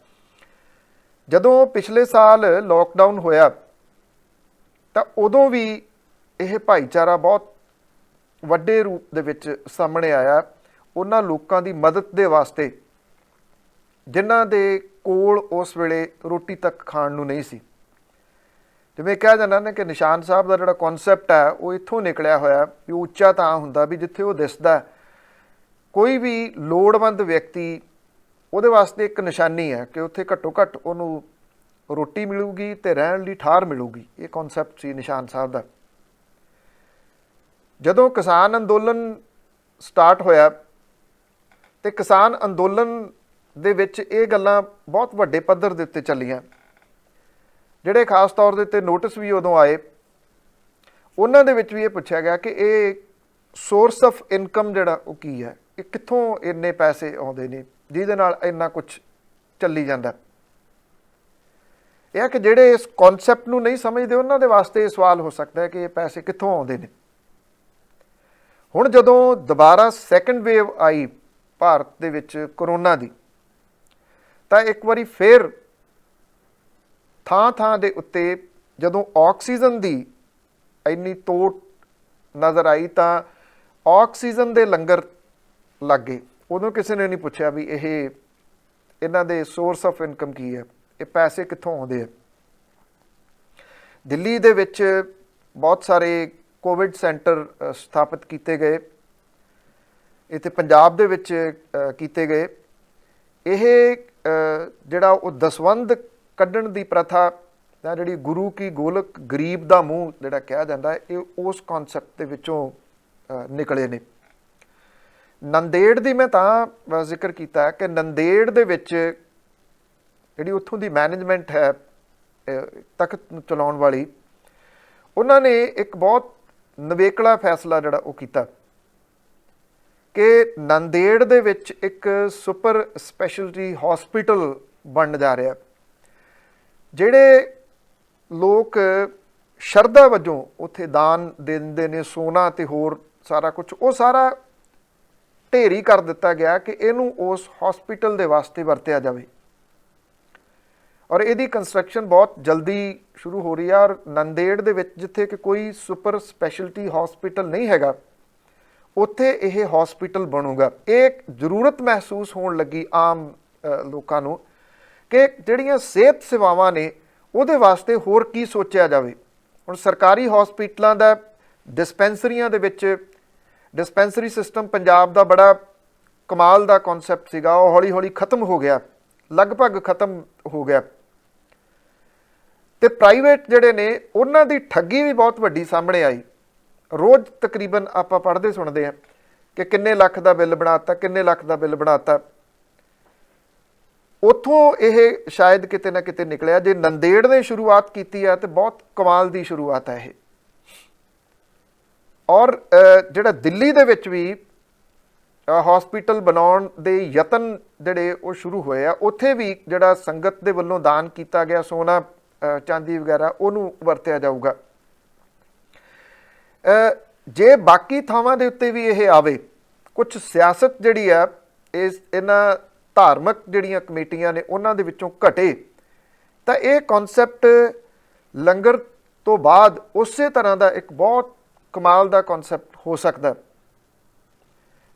ਜਦੋਂ ਪਿਛਲੇ ਸਾਲ ਲੋਕਡਾਊਨ ਹੋਇਆ ਤਾਂ ਉਦੋਂ ਵੀ ਇਹ ਭਾਈਚਾਰਾ ਬਹੁਤ ਵੱਡੇ ਰੂਪ ਦੇ ਵਿੱਚ ਸਾਹਮਣੇ ਆਇਆ ਉਹਨਾਂ ਲੋਕਾਂ ਦੀ ਮਦਦ ਦੇ ਵਾਸਤੇ ਜਿਨ੍ਹਾਂ ਦੇ ਕੋਲ ਉਸ ਵੇਲੇ ਰੋਟੀ ਤੱਕ ਖਾਣ ਨੂੰ ਨਹੀਂ ਸੀ। ਜਿਵੇਂ ਕਿਹਾ ਜਾਂਦਾ ਨਾ ਕਿ ਨਿਸ਼ਾਨ ਸਾਹਿਬ ਦਾ ਜਿਹੜਾ ਕਨਸੈਪਟ ਹੈ ਉਹ ਇੱਥੋਂ ਨਿਕਲਿਆ ਹੋਇਆ ਵੀ ਉੱਚਾ ਤਾਂ ਹੁੰਦਾ ਵੀ ਜਿੱਥੇ ਉਹ ਦਿਸਦਾ। ਕੋਈ ਵੀ ਲੋੜਵੰਦ ਵਿਅਕਤੀ ਉਹਦੇ ਵਾਸਤੇ ਇੱਕ ਨਿਸ਼ਾਨੀ ਹੈ ਕਿ ਉੱਥੇ ਘੱਟੋ ਘੱਟ ਉਹਨੂੰ ਰੋਟੀ ਮਿਲੂਗੀ ਅਤੇ ਰਹਿਣ ਲਈ ਠਾਹਰ ਮਿਲੂਗੀ। ਇਹ ਕਨਸੈਪਟ ਸੀ ਨਿਸ਼ਾਨ ਸਾਹਿਬ ਦਾ। ਜਦੋਂ ਕਿਸਾਨ ਅੰਦੋਲਨ ਸਟਾਰਟ ਹੋਇਆ ਅਤੇ ਕਿਸਾਨ ਅੰਦੋਲਨ ਦੇ ਵਿੱਚ ਇਹ ਗੱਲਾਂ ਬਹੁਤ ਵੱਡੇ ਪੱਧਰ ਦੇ ਉੱਤੇ ਚੱਲੀਆਂ। ਜਿਹੜੇ ਖਾਸ ਤੌਰ ਦੇ ਉੱਤੇ ਨੋਟਿਸ ਵੀ ਉਦੋਂ ਆਏ ਉਹਨਾਂ ਦੇ ਵਿੱਚ ਵੀ ਇਹ ਪੁੱਛਿਆ ਗਿਆ ਕਿ ਇਹ ਸੋਰਸ ਆਫ ਇਨਕਮ ਜਿਹੜਾ ਉਹ ਕੀ ਹੈ, ਇਹ ਕਿੱਥੋਂ ਇੰਨੇ ਪੈਸੇ ਆਉਂਦੇ ਨੇ ਜਿਹਦੇ ਨਾਲ ਇੰਨਾ ਕੁਛ ਚੱਲੀ ਜਾਂਦਾ। ਇਹ ਹੈ ਕਿ ਜਿਹੜੇ ਇਸ ਕਨਸੈਪਟ ਨੂੰ ਨਹੀਂ ਸਮਝਦੇ ਉਹਨਾਂ ਦੇ ਵਾਸਤੇ ਇਹ ਸਵਾਲ ਹੋ ਸਕਦਾ ਹੈ ਕਿ ਇਹ ਪੈਸੇ ਕਿੱਥੋਂ ਆਉਂਦੇ ਨੇ। ਹੁਣ ਜਦੋਂ ਦੁਬਾਰਾ ਸੈਕੰਡ ਵੇਵ ਆਈ ਭਾਰਤ ਦੇ ਵਿੱਚ ਕਰੋਨਾ ਦੀ, ਤਾਂ ਇੱਕ ਵਾਰੀ ਫਿਰ ਥਾਂ ਦੇ ਉੱਤੇ ਜਦੋਂ ਆਕਸੀਜਨ ਦੀ ਇੰਨੀ ਤੋਟ ਨਜ਼ਰ ਆਈ ਤਾਂ ਆਕਸੀਜਨ ਦੇ ਲੰਗਰ ਲੱਗ ਗਏ। ਉਦੋਂ ਕਿਸੇ ਨੇ ਨਹੀਂ ਪੁੱਛਿਆ ਵੀ ਇਹਨਾਂ ਦੇ ਸੋਰਸ ਆਫ ਇਨਕਮ ਕੀ ਹੈ, ਇਹ ਪੈਸੇ ਕਿੱਥੋਂ ਆਉਂਦੇ ਆ। ਦਿੱਲੀ ਦੇ ਵਿੱਚ ਬਹੁਤ ਸਾਰੇ ਕੋਵਿਡ ਸੈਂਟਰ ਸਥਾਪਿਤ ਕੀਤੇ ਗਏ, ਇੱਥੇ ਪੰਜਾਬ ਦੇ ਵਿੱਚ ਕੀਤੇ ਗਏ। ਇਹ ਜਿਹੜਾ ਉਹ ਦਸਵੰਧ ਕੱਢਣ ਦੀ ਪ੍ਰਥਾ ਜਾਂ ਜਿਹੜੀ ਗੁਰੂ ਕੀ ਗੋਲਕ ਗਰੀਬ ਦਾ ਮੂੰਹ ਜਿਹੜਾ ਕਿਹਾ ਜਾਂਦਾ, ਇਹ ਉਸ ਕਨਸੈਪਟ ਦੇ ਵਿੱਚੋਂ ਨਿਕਲੇ ਨੇ। ਨੰਦੇੜ ਦੀ ਮੈਂ ਤਾਂ ਜ਼ਿਕਰ ਕੀਤਾ ਕਿ ਨੰਦੇੜ ਦੇ ਵਿੱਚ ਜਿਹੜੀ ਉੱਥੋਂ ਦੀ ਮੈਨੇਜਮੈਂਟ ਹੈ ਤਖਤ ਨੂੰ ਚਲਾਉਣ ਵਾਲੀ, ਉਹਨਾਂ ਨੇ ਇੱਕ ਬਹੁਤ ਨਵੇਕਲਾ ਫੈਸਲਾ ਜਿਹੜਾ ਉਹ ਕੀਤਾ ਕਿ ਨੰਦੇੜ ਦੇ ਵਿੱਚ ਇੱਕ ਸੁਪਰ ਸਪੈਸ਼ਲਟੀ ਹਸਪੀਟਲ ਬਣਨ ਜਾ ਰਿਹਾ। ਜਿਹੜੇ ਲੋਕ ਸ਼ਰਧਾ ਵਜੋਂ ਉੱਥੇ ਦਾਨ ਦਿੰਦੇ ਨੇ, ਸੋਨਾ ਅਤੇ ਹੋਰ ਸਾਰਾ ਕੁਝ, ਉਹ ਸਾਰਾ ਢੇਰੀ ਕਰ ਦਿੱਤਾ ਗਿਆ ਕਿ ਇਹਨੂੰ ਉਸ ਹਸਪੀਟਲ ਦੇ ਵਾਸਤੇ ਵਰਤਿਆ ਜਾਵੇ। ਔਰ ਇਹਦੀ ਕੰਸਟਰਕਸ਼ਨ ਬਹੁਤ ਜਲਦੀ ਸ਼ੁਰੂ ਹੋ ਰਹੀ ਹੈ। ਔਰ ਨੰਦੇੜ ਦੇ ਵਿੱਚ ਜਿੱਥੇ ਕਿ ਕੋਈ ਸੁਪਰ ਸਪੈਸ਼ਲਟੀ ਹਸਪੀਟਲ ਨਹੀਂ ਹੈਗਾ, ਉੱਥੇ ਇਹ ਹਸਪੀਟਲ ਬਣੂਗਾ। ਇਹ ਜ਼ਰੂਰਤ ਮਹਿਸੂਸ ਹੋਣ ਲੱਗੀ ਆਮ ਲੋਕਾਂ ਨੂੰ ਕਿ ਜਿਹੜੀਆਂ ਸਿਹਤ ਸੇਵਾਵਾਂ ਨੇ ਉਹਦੇ ਵਾਸਤੇ ਹੋਰ ਕੀ ਸੋਚਿਆ ਜਾਵੇ। ਹੁਣ ਸਰਕਾਰੀ ਹਸਪੀਟਲਾਂ ਦਾ ਡਿਸਪੈਂਸਰੀਆਂ ਦੇ ਵਿੱਚ ਡਿਸਪੈਂਸਰੀ ਸਿਸਟਮ ਪੰਜਾਬ ਦਾ ਬੜਾ ਕਮਾਲ ਦਾ ਕਨਸੈਪਟ ਸੀਗਾ, ਉਹ ਹੌਲੀ ਹੌਲੀ ਖਤਮ ਹੋ ਗਿਆ, ਲਗਭਗ ਖਤਮ ਹੋ ਗਿਆ। ਅਤੇ ਪ੍ਰਾਈਵੇਟ ਜਿਹੜੇ ਨੇ ਉਹਨਾਂ ਦੀ ਠੱਗੀ ਵੀ ਬਹੁਤ ਵੱਡੀ ਸਾਹਮਣੇ ਆਈ। ਰੋਜ਼ ਤਕਰੀਬਨ ਆਪਾਂ ਪੜ੍ਹਦੇ ਸੁਣਦੇ ਹਾਂ ਕਿ ਕਿੰਨੇ ਲੱਖ ਦਾ ਬਿੱਲ ਬਣਾਤਾ, ਕਿੰਨੇ ਲੱਖ ਦਾ ਬਿੱਲ ਬਣਾਤਾ। ਉੱਥੋਂ ਇਹ ਸ਼ਾਇਦ ਕਿਤੇ ਨਾ ਕਿਤੇ ਨਿਕਲਿਆ। ਜੇ ਨੰਦੇੜ ਨੇ ਸ਼ੁਰੂਆਤ ਕੀਤੀ ਹੈ ਤਾਂ ਬਹੁਤ ਕਮਾਲ ਦੀ ਸ਼ੁਰੂਆਤ ਹੈ ਇਹ। ਔਰ ਜਿਹੜਾ ਦਿੱਲੀ ਦੇ ਵਿੱਚ ਵੀ ਹਸਪੀਟਲ ਬਣਾਉਣ ਦੇ ਯਤਨ ਜਿਹੜੇ ਉਹ ਸ਼ੁਰੂ ਹੋਏ ਆ, ਉੱਥੇ ਵੀ ਜਿਹੜਾ ਸੰਗਤ ਦੇ ਵੱਲੋਂ ਦਾਨ ਕੀਤਾ ਗਿਆ ਸੋਨਾ ਚਾਂਦੀ ਵਗੈਰਾ ਉਹਨੂੰ ਵਰਤਿਆ ਜਾਊਗਾ। ਜੇ ਬਾਕੀ ਥਾਵਾਂ ਦੇ ਉੱਤੇ ਵੀ ਇਹ ਆਵੇ, ਕੁਝ ਸਿਆਸਤ ਜਿਹੜੀ ਆ ਇਹਨਾਂ ਧਾਰਮਿਕ ਜਿਹੜੀਆਂ ਕਮੇਟੀਆਂ ਨੇ ਉਹਨਾਂ ਦੇ ਵਿੱਚੋਂ ਘਟੇ, ਤਾਂ ਇਹ ਕਨਸੈਪਟ ਲੰਗਰ ਤੋਂ ਬਾਅਦ ਉਸੇ ਤਰ੍ਹਾਂ ਦਾ ਇੱਕ ਬਹੁਤ ਕਮਾਲ ਦਾ ਕਨਸੈਪਟ ਹੋ ਸਕਦਾ।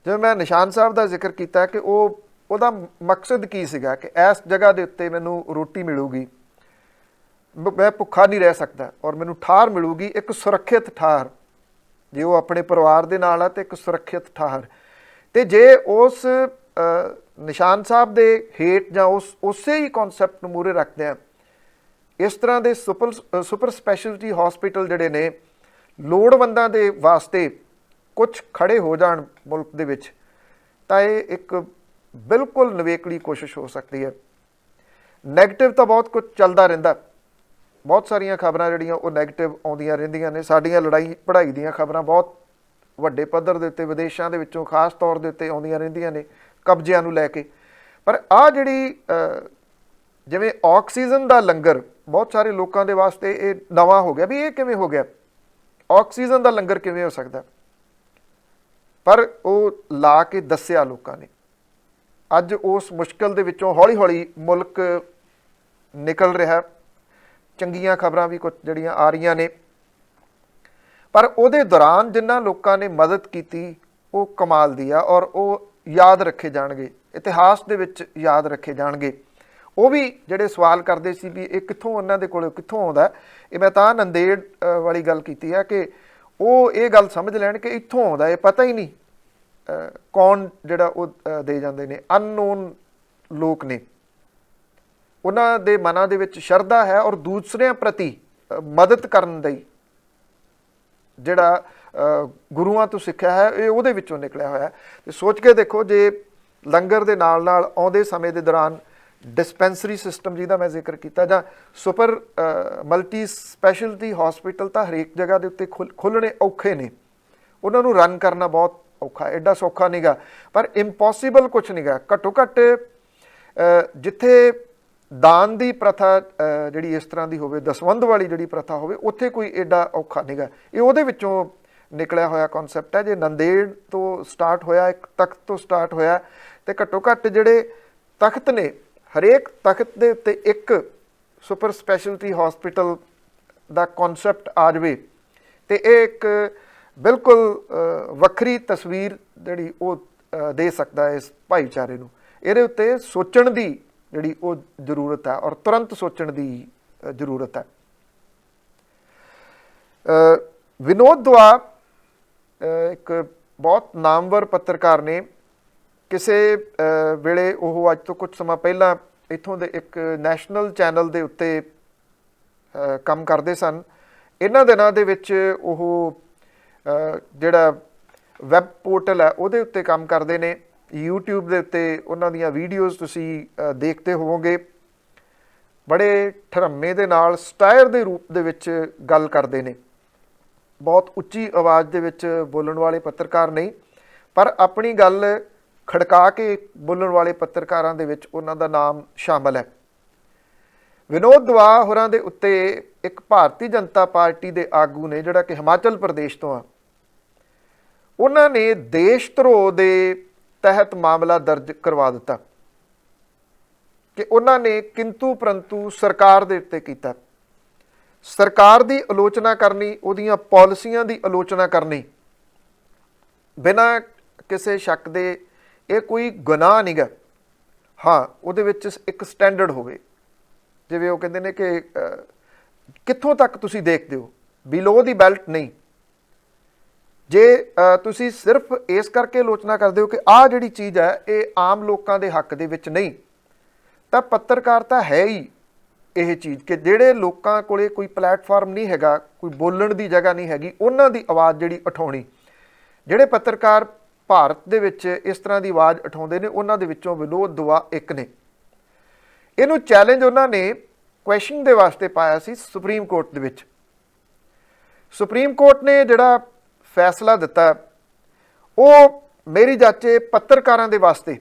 ਜਿਵੇਂ ਮੈਂ ਨਿਸ਼ਾਨ ਸਾਹਿਬ ਦਾ ਜ਼ਿਕਰ ਕੀਤਾ ਕਿ ਉਹਦਾ ਮਕਸਦ ਕੀ ਸੀਗਾ ਕਿ ਇਸ ਜਗ੍ਹਾ ਦੇ ਉੱਤੇ ਮੈਨੂੰ ਰੋਟੀ ਮਿਲੂਗੀ, ਮੈਂ ਭੁੱਖਾ ਨਹੀਂ ਰਹਿ ਸਕਦਾ ਔਰ ਮੈਨੂੰ ਠਾਹਰ ਮਿਲੂਗੀ, ਇੱਕ ਸੁਰੱਖਿਅਤ ਠਾਹਰ। ਜੇ ਉਹ ਆਪਣੇ ਪਰਿਵਾਰ ਦੇ ਨਾਲ ਆ ਤਾਂ ਇੱਕ ਸੁਰੱਖਿਅਤ ਠਾਹਰ। ਅਤੇ ਜੇ ਉਸ ਨਿਸ਼ਾਨ ਸਾਹਿਬ ਦੇ ਹੇਠ ਜਾਂ ਉਸੇ ਹੀ ਕਨਸੈਪਟ ਨੂੰ ਮੂਹਰੇ ਰੱਖਦੇ ਆ, ਇਸ ਤਰ੍ਹਾਂ ਦੇ ਸੁਪਰ ਸਪੈਸ਼ਲਟੀ ਹਸਪੀਟਲ ਜਿਹੜੇ ਨੇ ਲੋੜਵੰਦਾਂ ਦੇ ਵਾਸਤੇ ਕੁਝ ਖੜੇ ਹੋ ਜਾਣ ਮੁਲਕ ਦੇ ਵਿੱਚ, ਤਾਂ ਇਹ ਇੱਕ ਬਿਲਕੁਲ ਨਿਵੇਕਲੀ ਕੋਸ਼ਿਸ਼ ਹੋ ਸਕਦੀ ਹੈ। ਨੈਗੇਟਿਵ ਤਾਂ ਬਹੁਤ ਕੁਝ ਚੱਲਦਾ ਰਹਿੰਦਾ, ਬਹੁਤ ਸਾਰੀਆਂ ਖਬਰਾਂ ਜਿਹੜੀਆਂ ਉਹ ਨੈਗੇਟਿਵ ਆਉਂਦੀਆਂ ਰਹਿੰਦੀਆਂ ਨੇ। ਸਾਡੀਆਂ ਲੜਾਈ ਪੜ੍ਹਾਈ ਦੀਆਂ ਖਬਰਾਂ ਬਹੁਤ ਵੱਡੇ ਪੱਧਰ ਦੇ ਉੱਤੇ ਵਿਦੇਸ਼ਾਂ ਦੇ ਵਿੱਚੋਂ ਖਾਸ ਤੌਰ ਦੇ ਉੱਤੇ ਆਉਂਦੀਆਂ ਰਹਿੰਦੀਆਂ ਨੇ, ਕਬਜ਼ਿਆਂ ਨੂੰ ਲੈ ਕੇ। ਪਰ ਆਹ ਜਿਹੜੀ ਜਿਵੇਂ ਆਕਸੀਜਨ ਦਾ ਲੰਗਰ ਬਹੁਤ ਸਾਰੇ ਲੋਕਾਂ ਦੇ ਵਾਸਤੇ ਇਹ ਨਵਾਂ ਹੋ ਗਿਆ ਵੀ ਇਹ ਕਿਵੇਂ ਹੋ ਗਿਆ, ਆਕਸੀਜਨ ਦਾ ਲੰਗਰ ਕਿਵੇਂ ਹੋ ਸਕਦਾ। पर वो ला के दस्सिया लोगों ने। अज उस मुश्किल दे विचों हौली हौली मुल्क निकल रहा, चंगियां खबरां भी कुछ जड़ियां आ रही ने, पर उहदे दौरान जिन्हां लोगों ने मदद की वो कमाल दी आ और वो याद रखे जाणगे, इतिहास दे विच याद रखे जाणगे। वो भी ਜਿਹੜੇ सवाल करते सी भी ये कित्थों उन्हां दे कोलों कित्थों आउंदा, ये मैं तां नंदेड़ वाली गल कीती है कि वो ये गल समझ लैण कि इत्थों आउंदा, ये पता ही नहीं कौन जिहड़ा वो दे जांदे ने, अननोन लोक ने। उन्हां दे मनां दे विच शरधा है और दूसरिਆਂ प्रति मदद करन दी जिहड़ा गुरुआं तो सिੱਖਿਆ है ये ਉਹਦੇ ਵਿੱਚੋਂ ਨਿਕਲਿਆ ਹੋਇਆ। ਤੇ सोच के देखो जे लंगर ਦੇ ਨਾਲ ਨਾਲ ਆਉਂਦੇ ਸਮੇਂ ਦੇ ਦੌਰਾਨ डिस्पेंसरी सिस्टम जिहदा मैं जिक्र किया जां सुपर मल्टी स्पैशलिटी हॉस्पिटल तो हरेक जगह के उत्ते खुलने औखे ने, उन्होंने रन करना बहुत औखा, एडा सौखा नहीं गा, पर इंपॉसिबल कुछ नहीं गा। घट्टो घट्ट जिथे दान की प्रथा जिहड़ी इस तरह की होवे, दसवंध वाली जिहड़ी प्रथा होवे, उत्थे कोई एडा औखा नहीं गा। ये उहदे विचों निकलिया होया कॉन्सैप्ट है। जे नंदेड़ तो स्टार्ट होया, एक तख्त तो स्टार्ट होया, तो घट्टो घट्ट जिहड़े तख्त ने, हरेक तख्त के उत्ते एक सुपर स्पैशलिटी हॉस्पिटल का कॉन्सैप्ट आ जाए तो एक बिल्कुल वक्री तस्वीर जिहड़ी वो दे सकता है इस भाईचारे नूं। इहदे उत्ते सोचण दी जिहड़ी वो जरूरत है और तुरंत सोचण दी जरूरत है। विनोद दुआ एक बहुत नामवर पत्रकार ने, किसे वेले वो अज तो कुछ समय पहला इत्थों दे एक नैशनल चैनल दे उत्ते काम करते सन। इन्हां दिनां दे विच ओह जिहड़ा वैब पोर्टल है उहदे उत्ते काम करते ने, यूट्यूब दे उत्ते उन्हां दीयां वीडियोज़ तुसीं देखते होवोगे। बड़े ठरम्मे दे नाल स्टायर दे रूप दे विच गल करते ने, बहुत उच्ची आवाज़ दे विच बोलण वाले पत्रकार नहीं, पर अपनी गल खड़का के बोलण वाले पत्रकारां दे विच उन्हां दा नाम शामिल है। विनोद दुआ होरां दे उत्ते एक भारतीय जनता पार्टी दे आगू ने जिहड़ा कि हिमाचल प्रदेश तो आ, उन्हां ने देश धरोह दे तहत मामला दर्ज करवा दिता कि उन्हां ने किंतु परंतु सरकार दे उत्ते कीता। सरकार दी आलोचना करनी, उहदीआं पॉलिसियां दी आलोचना करनी बिना किसी शक दे ये कोई गुनाह नहीं गा। हाँ, उहदे विच एक स्टैंडर्ड होवे, जिवें वो कहंदे ने कि कित्थों तक तुसीं देखदे हो, बिलो दी बैल्ट नहीं। जे तुसीं सिर्फ इस करके आलोचना करदे हो कि आह जिहड़ी चीज़ है ये आम लोकां दे हक दे विच नहीं, तां पत्रकारिता है ही यह चीज़ कि जिहड़े लोकां कोले कोई प्लेटफार्म नहीं हैगा, कोई बोलण दी जगह नहीं हैगी, उन्हां दी आवाज़ जिहड़ी उठाउणी। जिहड़े पत्रकार भारत दे विच इस तरह की आवाज़ उठाउंदे ने, उन्हां दे विचों विनोद दुआ एक ने। इहनूं चैलेंज उन्हां ने क्वैश्चन दे वास्ते पाया सी सुप्रीम कोर्ट दे विच। सुप्रीम कोर्ट ने जिहड़ा फैसला दिता वो मेरी जाचे पत्रकारां दे वास्ते,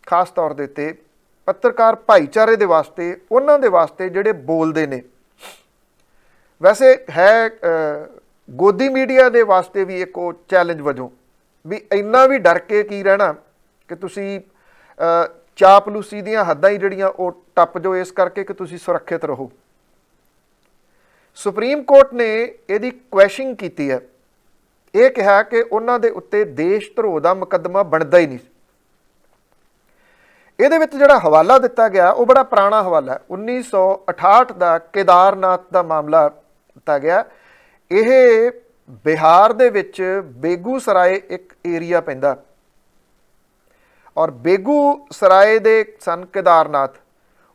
खास तौर दे उत्ते पत्रकार भाईचारे दे वास्ते, उन्हां दे वास्ते जिहड़े बोलदे ने, वैसे है गोदी मीडिया दे वास्ते भी एक चैलेंज वजों भी इन्ना भी डर के की रहना कि तुसी चापलूसी दीयां हद्दां ही जिहड़ियां वो टप जो, इस करके कि तुसी सुरक्षित रहो। सुप्रीम कोर्ट ने इहदी क्वैश्चनिंग कीती है, ये कहा कि उन्हां दे उत्ते देश धरोह दा मुकदमा बनदा ही नहीं। ਇਹਦੇ ਵਿੱਚ ਜਿਹੜਾ हवाला दिता गया वो बड़ा पुराना हवाला है, 1968 का केदारनाथ का मामला दिता गया। यह बिहार दे विच बेगूसराय एक एरिया पैंदा और बेगूसराय दे सन केदारनाथ,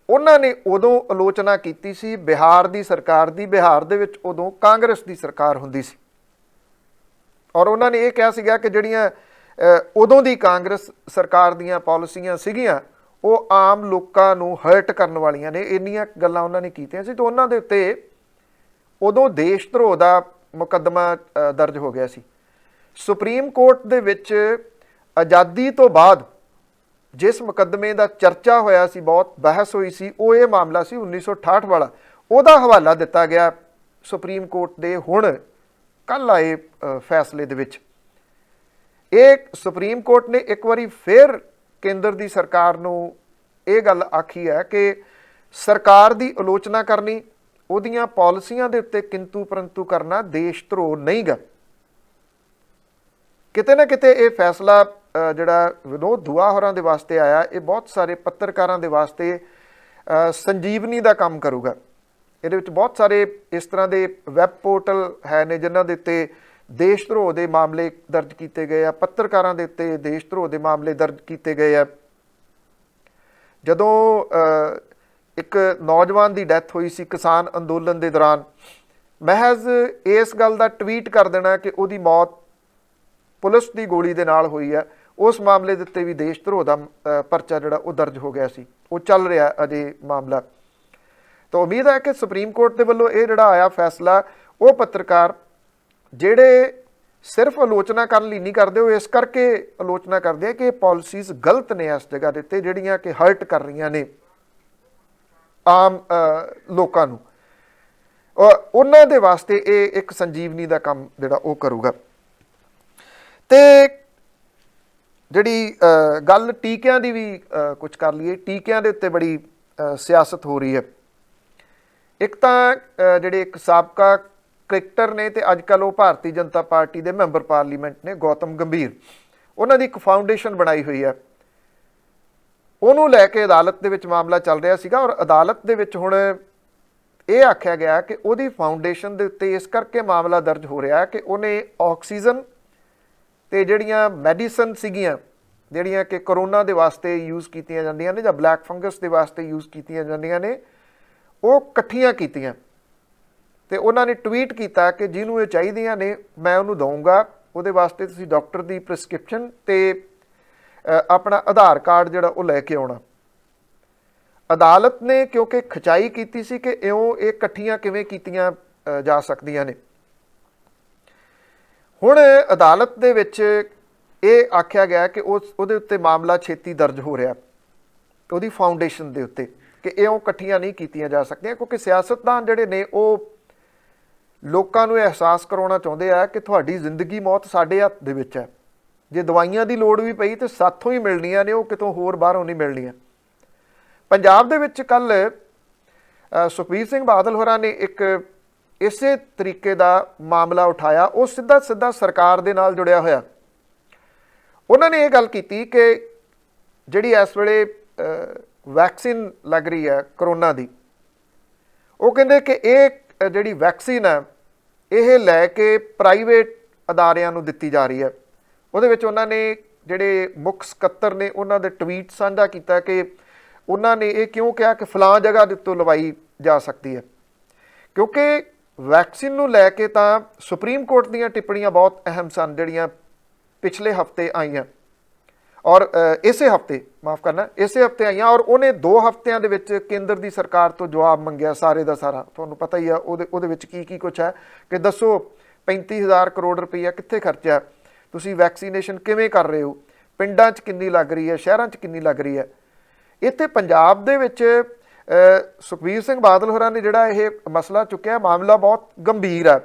उन्होंने उदों आलोचना की सी बिहार की सरकार की। बिहार दे विच उदों कांग्रेस की सरकार हुंदी सी और उन्होंने ये कहा सीगा कि जिहड़ियां उदों की कांग्रेस सरकार दीयां पॉलिसियां सीगियां वो आम लोकां नूं हर्ट करन वालियां ने, इन्नियां गल्लां उन्होंने कीतियां सी। तो उन्हां दे उत्ते उदों देश धरोह दा मुकदमा दर्ज हो गया सी। सुप्रीम कोर्ट दे विच आज़ादी तो बाद जिस मुकदमे का चर्चा होया सी, बहुत बहस हुई सी, वो ये मामला सी 1968 वाला। उहदा हवाला दिता गया सुप्रीम कोर्ट दे हुण कल आए फैसले दे विच। ਇਹ ਸੁਪਰੀਮ ਕੋਰਟ ਨੇ ਇੱਕ ਵਾਰੀ ਫਿਰ ਕੇਂਦਰ ਦੀ ਸਰਕਾਰ ਨੂੰ ਇਹ ਗੱਲ ਆਖੀ ਹੈ ਕਿ ਸਰਕਾਰ ਦੀ ਆਲੋਚਨਾ ਕਰਨੀ, ਉਹਦੀਆਂ ਪਾਲਿਸੀਆਂ ਦੇ ਉੱਤੇ ਕਿੰਤੂ ਪਰੰਤੂ ਕਰਨਾ ਦੇਸ਼ ਧਰੋਹ ਨਹੀਂ ਗਾ। ਕਿਤੇ ਨਾ ਕਿਤੇ ਇਹ ਫੈਸਲਾ ਜਿਹੜਾ ਵਿਨੋਦ ਦੁਆ ਹੋਰਾਂ ਦੇ ਵਾਸਤੇ ਆਇਆ, ਇਹ ਬਹੁਤ ਸਾਰੇ ਪੱਤਰਕਾਰਾਂ ਦੇ ਵਾਸਤੇ ਸੰਜੀਵਨੀ ਦਾ ਕੰਮ ਕਰੂਗਾ। ਇਹਦੇ ਵਿੱਚ ਬਹੁਤ ਸਾਰੇ ਇਸ ਤਰ੍ਹਾਂ ਦੇ ਵੈਬ ਪੋਰਟਲ ਹੈ ਨੇ ਜਿਨ੍ਹਾਂ ਦੇ ਉੱਤੇ ਦੇਸ਼ ਧਰੋਹ ਦੇ ਮਾਮਲੇ ਦਰਜ ਕੀਤੇ ਗਏ ਆ, ਪੱਤਰਕਾਰਾਂ ਦੇ ਉੱਤੇ ਦੇਸ਼ ਧਰੋਹ ਦੇ ਮਾਮਲੇ ਦਰਜ ਕੀਤੇ ਗਏ ਆ। ਜਦੋਂ ਇੱਕ ਨੌਜਵਾਨ ਦੀ ਡੈਥ ਹੋਈ ਸੀ ਕਿਸਾਨ ਅੰਦੋਲਨ ਦੇ ਦੌਰਾਨ, ਮਹਿਜ਼ ਇਸ ਗੱਲ ਦਾ ਟਵੀਟ ਕਰ ਦੇਣਾ ਕਿ ਉਹਦੀ ਮੌਤ ਪੁਲਿਸ ਦੀ ਗੋਲੀ ਦੇ ਨਾਲ ਹੋਈ ਹੈ, ਉਸ ਮਾਮਲੇ ਦੇ ਉੱਤੇ ਵੀ ਦੇਸ਼ ਧਰੋਹ ਦਾ ਪਰਚਾ ਜਿਹੜਾ ਉਹ ਦਰਜ ਹੋ ਗਿਆ ਸੀ। ਉਹ ਚੱਲ ਰਿਹਾ ਅਜੇ ਮਾਮਲਾ। ਤਾਂ ਉਮੀਦ ਹੈ ਕਿ ਸੁਪਰੀਮ ਕੋਰਟ ਦੇ ਵੱਲੋਂ ਇਹ ਜਿਹੜਾ ਆਇਆ ਫੈਸਲਾ, ਉਹ ਪੱਤਰਕਾਰ ਜਿਹੜੇ ਸਿਰਫ ਆਲੋਚਨਾ ਕਰਨ ਲਈ ਨਹੀਂ ਕਰਦੇ, ਉਹ ਇਸ ਕਰਕੇ ਆਲੋਚਨਾ ਕਰਦੇ ਆ ਕਿ ਇਹ ਪਾਲਿਸੀਜ਼ ਗਲਤ ਨੇ ਇਸ ਜਗ੍ਹਾ ਦੇ ਉੱਤੇ, ਜਿਹੜੀਆਂ ਕਿ ਹਰਟ ਕਰ ਰਹੀਆਂ ਨੇ ਆਮ ਲੋਕਾਂ ਨੂੰ। ਉਹਨਾਂ ਦੇ ਵਾਸਤੇ ਇਹ ਇੱਕ ਸੰਜੀਵਨੀ ਦਾ ਕੰਮ ਜਿਹੜਾ ਉਹ ਕਰੂਗਾ। ਤੇ ਜਿਹੜੀ ਗੱਲ ਟੀਕਿਆਂ ਦੀ ਵੀ ਕੁਝ ਕਰ ਲਈਏ। ਟੀਕਿਆਂ ਦੇ ਉੱਤੇ ਬੜੀ ਸਿਆਸਤ ਹੋ ਰਹੀ ਹੈ। ਇੱਕ ਤਾਂ ਜਿਹੜੇ ਇੱਕ ਸਾਬਕਾ ਕ੍ਰਿਕਟਰ ਨੇ ਤੇ ਅੱਜ ਕੱਲ੍ਹ ਉਹ ਭਾਰਤੀ ਜਨਤਾ ਪਾਰਟੀ ਦੇ ਮੈਂਬਰ ਪਾਰਲੀਮੈਂਟ ਨੇ, ਗੌਤਮ ਗੰਭੀਰ, ਉਹਨਾਂ ਦੀ ਇੱਕ ਫਾਊਂਡੇਸ਼ਨ ਬਣਾਈ ਹੋਈ ਹੈ। ਉਹਨੂੰ ਲੈ ਕੇ ਅਦਾਲਤ ਦੇ ਵਿੱਚ ਮਾਮਲਾ ਚੱਲ ਰਿਹਾ ਸੀਗਾ ਔਰ ਅਦਾਲਤ ਦੇ ਵਿੱਚ ਹੁਣ ਇਹ ਆਖਿਆ ਗਿਆ ਕਿ ਉਹਦੀ ਫਾਊਂਡੇਸ਼ਨ ਦੇ ਉੱਤੇ ਇਸ ਕਰਕੇ ਮਾਮਲਾ ਦਰਜ ਹੋ ਰਿਹਾ ਕਿ ਉਹਨੇ ਆਕਸੀਜਨ ਤੇ ਜਿਹੜੀਆਂ ਮੈਡੀਸਨ ਸੀਗੀਆਂ, ਜਿਹੜੀਆਂ ਕਿ ਕਰੋਨਾ ਦੇ ਵਾਸਤੇ ਯੂਜ਼ ਕੀਤੀਆਂ ਜਾਂਦੀਆਂ ਨੇ ਜਾਂ ਬਲੈਕ ਫੰਗਸ ਦੇ ਵਾਸਤੇ ਯੂਜ਼ ਕੀਤੀਆਂ ਜਾਂਦੀਆਂ ਨੇ, ਉਹ ਇਕੱਠੀਆਂ ਕੀਤੀਆਂ। ਤੇ ਉਹਨਾਂ ਨੇ ਟਵੀਟ ਕੀਤਾ ਕਿ ਜਿਹਨੂੰ ਇਹ ਚਾਹੀਦੀਆਂ ਨੇ ਮੈਂ ਉਹਨੂੰ ਦਊਂਗਾ, ਉਹਦੇ ਵਾਸਤੇ ਤੁਸੀਂ ਡਾਕਟਰ ਦੀ ਪ੍ਰਿਸਕ੍ਰਿਪਸ਼ਨ ਤੇ ਆਪਣਾ ਆਧਾਰ ਕਾਰਡ ਜਿਹੜਾ ਉਹ ਲੈ ਕੇ ਆਉਣਾ। ਅਦਾਲਤ ਨੇ ਕਿਉਂਕਿ ਖਿਚਾਈ ਕੀਤੀ ਸੀ ਕਿ ਇਉਂ ਇਹ ਇਕੱਠੀਆਂ ਕਿਵੇਂ ਕੀਤੀਆਂ ਜਾ ਸਕਦੀਆਂ ਨੇ। ਹੁਣ ਅਦਾਲਤ ਦੇ ਵਿੱਚ ਇਹ ਆਖਿਆ ਗਿਆ ਕਿ ਉਹਦੇ ਉੱਤੇ ਮਾਮਲਾ ਛੇਤੀ ਦਰਜ ਹੋ ਰਿਹਾ, ਉਹਦੀ ਫਾਊਂਡੇਸ਼ਨ ਦੇ ਉੱਤੇ, ਕਿ ਇਉਂ ਇਕੱਠੀਆਂ ਨਹੀਂ ਕੀਤੀਆਂ ਜਾ ਸਕਦੀਆਂ, ਕਿਉਂਕਿ ਸਿਆਸਤਦਾਨ ਜਿਹੜੇ ਨੇ ਉਹ ਲੋਕਾਂ ਨੂੰ ਅਹਿਸਾਸ ਕਰਾਉਣਾ ਚਾਹੁੰਦੇ ਆ ਕਿ ਤੁਹਾਡੀ ਜ਼ਿੰਦਗੀ ਮੌਤ ਸਾਡੇ ਹੱਥ ਦੇ ਵਿੱਚ ਹੈ। ਜੇ ਦਵਾਈਆਂ ਦੀ ਲੋੜ ਵੀ ਪਈ ਤਾਂ ਸਾਥੋਂ ਹੀ ਮਿਲਣੀਆਂ ਨੇ, ਉਹ ਕਿਤੋਂ ਹੋਰ ਬਾਹਰੋਂ ਨਹੀਂ ਮਿਲਣੀਆਂ। ਪੰਜਾਬ ਦੇ ਵਿੱਚ ਕੱਲ੍ਹ ਸੁਖਬੀਰ ਸਿੰਘ ਬਾਦਲ ਹੋਰਾਂ ਨੇ ਇੱਕ ਇਸੇ ਤਰੀਕੇ ਦਾ ਮਾਮਲਾ ਉਠਾਇਆ। ਉਹ ਸਿੱਧਾ ਸਰਕਾਰ ਦੇ ਨਾਲ ਜੁੜਿਆ ਹੋਇਆ। ਉਹਨਾਂ ਨੇ ਇਹ ਗੱਲ ਕੀਤੀ ਕਿ ਜਿਹੜੀ ਇਸ ਵੇਲੇ ਵੈਕਸੀਨ ਲੱਗ ਰਹੀ ਹੈ ਕਰੋਨਾ ਦੀ, ਉਹ ਕਹਿੰਦੇ ਕਿ ਇਹ ਜਿਹੜੀ ਵੈਕਸੀਨ ਹੈ ਇਹ ਲੈ ਕੇ ਪ੍ਰਾਈਵੇਟ ਅਦਾਰਿਆਂ ਨੂੰ ਦਿੱਤੀ ਜਾ ਰਹੀ ਹੈ। ਉਹਦੇ ਵਿੱਚ ਉਹਨਾਂ ਨੇ ਜਿਹੜੇ ਮੁੱਖ ਸਕੱਤਰ ਨੇ ਉਹਨਾਂ ਦੇ ਟਵੀਟ ਸਾਂਝਾ ਕੀਤਾ ਕਿ ਉਹਨਾਂ ਨੇ ਇਹ ਕਿਉਂ ਕਿਹਾ ਕਿ ਫਲਾਂ ਜਗ੍ਹਾ ਦੇ ਉੱਤੇ ਲਵਾਈ ਜਾ ਸਕਦੀ ਹੈ, ਕਿਉਂਕਿ ਵੈਕਸੀਨ ਨੂੰ ਲੈ ਕੇ ਤਾਂ ਸੁਪਰੀਮ ਕੋਰਟ ਦੀਆਂ ਟਿੱਪਣੀਆਂ ਬਹੁਤ ਅਹਿਮ ਸਨ ਜਿਹੜੀਆਂ ਪਿਛਲੇ ਹਫ਼ਤੇ ਆਈਆਂ ਔਰ ਇਸੇ ਹਫ਼ਤੇ ਆਈਆਂ ਔਰ ਉਹਨੇ 2 ਹਫ਼ਤਿਆਂ ਦੇ ਵਿੱਚ ਕੇਂਦਰ ਦੀ ਸਰਕਾਰ ਤੋਂ ਜਵਾਬ ਮੰਗਿਆ ਸਾਰੇ ਦਾ ਸਾਰਾ। ਤੁਹਾਨੂੰ ਪਤਾ ਹੀ ਆ ਉਹਦੇ ਵਿੱਚ ਕੀ ਕੁਛ ਹੈ ਕਿ ਦੱਸੋ 35,000 ਕਰੋੜ ਰੁਪਈਆ ਕਿੱਥੇ ਖਰਚਿਆ, ਤੁਸੀਂ ਵੈਕਸੀਨੇਸ਼ਨ ਕਿਵੇਂ ਕਰ ਰਹੇ ਹੋ, ਪਿੰਡਾਂ 'ਚ ਕਿੰਨੀ ਲੱਗ ਰਹੀ ਹੈ, ਸ਼ਹਿਰਾਂ 'ਚ ਕਿੰਨੀ ਲੱਗ ਰਹੀ ਹੈ। ਇੱਥੇ ਪੰਜਾਬ ਦੇ ਵਿੱਚ ਸੁਖਬੀਰ ਸਿੰਘ ਬਾਦਲ ਹੋਰਾਂ ਨੇ ਜਿਹੜਾ ਇਹ ਮਸਲਾ ਚੁੱਕਿਆ, ਮਾਮਲਾ ਬਹੁਤ ਗੰਭੀਰ ਹੈ।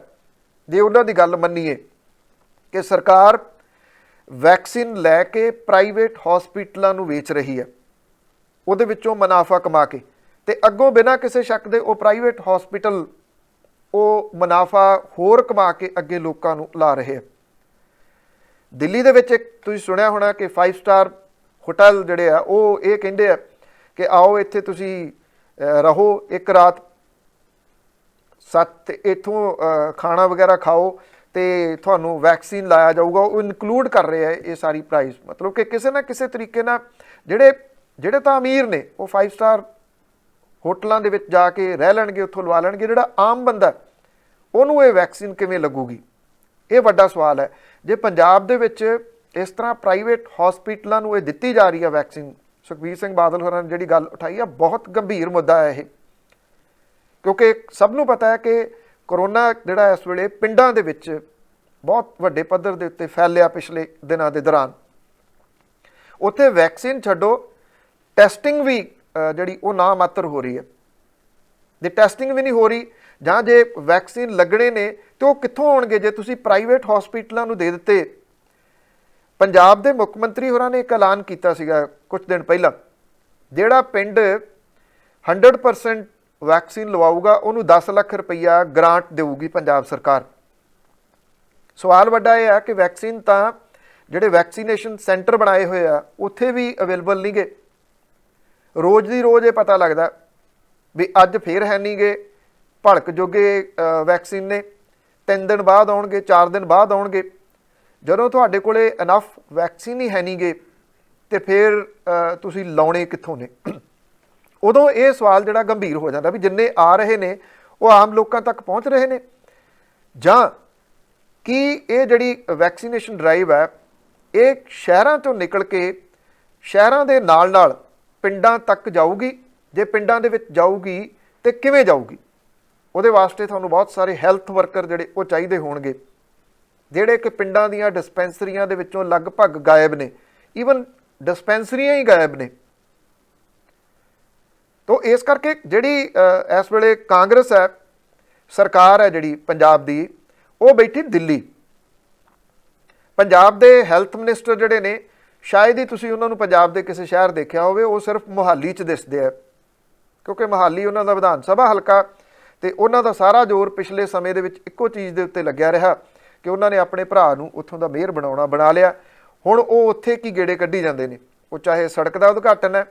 ਜੇ ਉਹਨਾਂ ਦੀ ਗੱਲ ਮੰਨੀਏ ਕਿ ਸਰਕਾਰ ਵੈਕਸੀਨ ਲੈ ਕੇ ਪ੍ਰਾਈਵੇਟ ਹਸਪੀਟਲਾਂ ਨੂੰ ਵੇਚ ਰਹੀ ਹੈ, ਉਹਦੇ ਵਿੱਚੋਂ ਮੁਨਾਫਾ ਕਮਾ ਕੇ, ਤੇ ਅੱਗੋਂ ਬਿਨਾਂ ਕਿਸੇ ਸ਼ੱਕ ਦੇ ਉਹ ਪ੍ਰਾਈਵੇਟ ਹਸਪੀਟਲ ਉਹ ਮੁਨਾਫਾ ਹੋਰ ਕਮਾ ਕੇ ਅੱਗੇ ਲੋਕਾਂ ਨੂੰ ਲਾ ਰਹੇ ਆ। ਦਿੱਲੀ ਦੇ ਵਿੱਚ ਤੁਸੀਂ ਸੁਣਿਆ ਹੋਣਾ ਕਿ 5 ਸਟਾਰ ਹੋਟਲ ਜਿਹੜੇ ਆ ਉਹ ਇਹ ਕਹਿੰਦੇ ਆ ਕਿ ਆਓ ਇੱਥੇ ਤੁਸੀਂ ਰਹੋ ਇੱਕ ਰਾਤ, ਇੱਥੋਂ ਖਾਣਾ ਵਗੈਰਾ ਖਾਓ ਤੇ ਤੁਹਾਨੂੰ ਵੈਕਸੀਨ ਲਾਇਆ ਜਾਊਗਾ। ਉਹ ਇਨਕਲੂਡ ਕਰ ਰਹੇ ਆ ਇਹ ਸਾਰੀ ਪ੍ਰਾਈਸ, ਮਤਲਬ ਕਿ ਕਿਸੇ ਨਾ ਕਿਸੇ ਤਰੀਕੇ ਨਾਲ ਜਿਹੜੇ ਤਾਂ ਅਮੀਰ ਨੇ ਉਹ 5 ਸਟਾਰ ਹੋਟਲਾਂ ਦੇ ਵਿੱਚ ਜਾ ਕੇ ਰਹਿ ਲੈਣਗੇ, ਉੱਥੋਂ ਲਵਾ ਲੈਣਗੇ। ਜਿਹੜਾ ਆਮ ਬੰਦਾ ਉਹਨੂੰ ਇਹ ਵੈਕਸੀਨ ਕਿਵੇਂ ਲੱਗੂਗੀ, ਇਹ ਵੱਡਾ ਸਵਾਲ ਹੈ। ਜੇ ਪੰਜਾਬ ਦੇ ਵਿੱਚ ਇਸ ਤਰ੍ਹਾਂ ਪ੍ਰਾਈਵੇਟ ਹਸਪੀਟਲਾਂ ਨੂੰ ਇਹ ਦਿੱਤੀ ਜਾ ਰਹੀ ਹੈ ਵੈਕਸੀਨ, ਸੁਖਬੀਰ ਸਿੰਘ ਬਾਦਲ ਹੋਰਾਂ ਨੇ ਜਿਹੜੀ ਗੱਲ ਉਠਾਈ ਹੈ ਬਹੁਤ ਗੰਭੀਰ ਮੁੱਦਾ ਹੈ ਇਹ, ਕਿਉਂਕਿ ਸਭ ਨੂੰ ਪਤਾ ਹੈ ਕਿ ਕਰੋਨਾ ਜਿਹੜਾ ਇਸ ਵੇਲੇ ਪਿੰਡਾਂ ਦੇ ਵਿੱਚ ਬਹੁਤ ਵੱਡੇ ਪੱਧਰ ਦੇ ਉੱਤੇ ਫੈਲਿਆ ਪਿਛਲੇ ਦਿਨਾਂ ਦੇ ਦੌਰਾਨ। ਉੱਥੇ ਵੈਕਸੀਨ ਛੱਡੋ, ਟੈਸਟਿੰਗ ਵੀ ਜਿਹੜੀ ਉਹ ਨਾ ਮਾਤਰ ਹੋ ਰਹੀ ਹੈ। ਜੇ ਟੈਸਟਿੰਗ ਵੀ ਨਹੀਂ ਹੋ ਰਹੀ ਜਾਂ ਜੇ ਵੈਕਸੀਨ ਲੱਗਣੇ ਨੇ ਤਾਂ ਉਹ ਕਿੱਥੋਂ ਆਉਣਗੇ ਜੇ ਤੁਸੀਂ ਪ੍ਰਾਈਵੇਟ ਹਸਪੀਟਲਾਂ ਨੂੰ ਦੇ ਦਿੱਤੇ। पंजाब के मुख मंत्री होरां ने एक ऐलान किया सीगा कुछ दिन पहला, जिहड़ा पिंड 100% वैक्सीन लवाऊगा उन्होंने 10 लाख रुपया ग्रांट देगी पंजाब सरकार। सवाल वड्डा यह है कि वैक्सीन तो जिहड़े वैक्सीनेशन सेंटर बनाए हुए आ उत्थे भी अवेलेबल नहीं गे। रोज़ दी रोज़ ये पता लगता भी अज फिर है नहीं गे, भड़क जोगे वैक्सीन ने 3 दिन बाद आउणगे, 4 दिन बाद आउणगे। जदों तुहाडे कोले इनफ वैक्सीन ही है नहीं गे तो फिर तुसीं लाउणे कित्थों ने? उदों ये सवाल जिहड़ा गंभीर हो जाता भी जिन्ने आ रहे ने वो आम लोगों तक पहुँच रहे ने, जां कि ये जिहड़ी वैक्सीनेशन ड्राइव है ये शहरां चों निकल के शहरां दे नाल नाल पिंडां तक जाऊगी? जे पिंडां दे विच जाऊगी तो किवें जाऊगी? उहदे वास्ते तुहानूं बहुत सारे हैल्थ वर्कर जिहड़े वो चाहीदे होणगे, जिहड़े कि पिंडां दीयां डिस्पैंसरियां दे विचों लगभग गायब ने, ईवन डिस्पैंसरियां ही गायब ने। तो इस करके जिहड़ी इस वेले कांग्रेस है, सरकार है जिहड़ी पंजाब दी, वो बैठी दिल्ली। पंजाब दे हैल्थ मिनिस्टर जिहड़े ने शायद ही तुसीं उन्हां नूं पंजाब दे किसी शहर देखिया होवे, वो सिर्फ मोहाली च दिसदे आ, क्योंकि मोहाली उन्हां दा विधान सभा हलका ते उन्हां दा सारा जोर पिछले समय दे विच इक्को चीज़ दे उत्ते लग्या रहा कि उन्होंने अपने भरा नूं उत्थों दा मेयर बना लिया। हुण वो उत्थे की गेड़े कड्ढी जांदे ने, वो चाहे सड़क का उद्घाटन है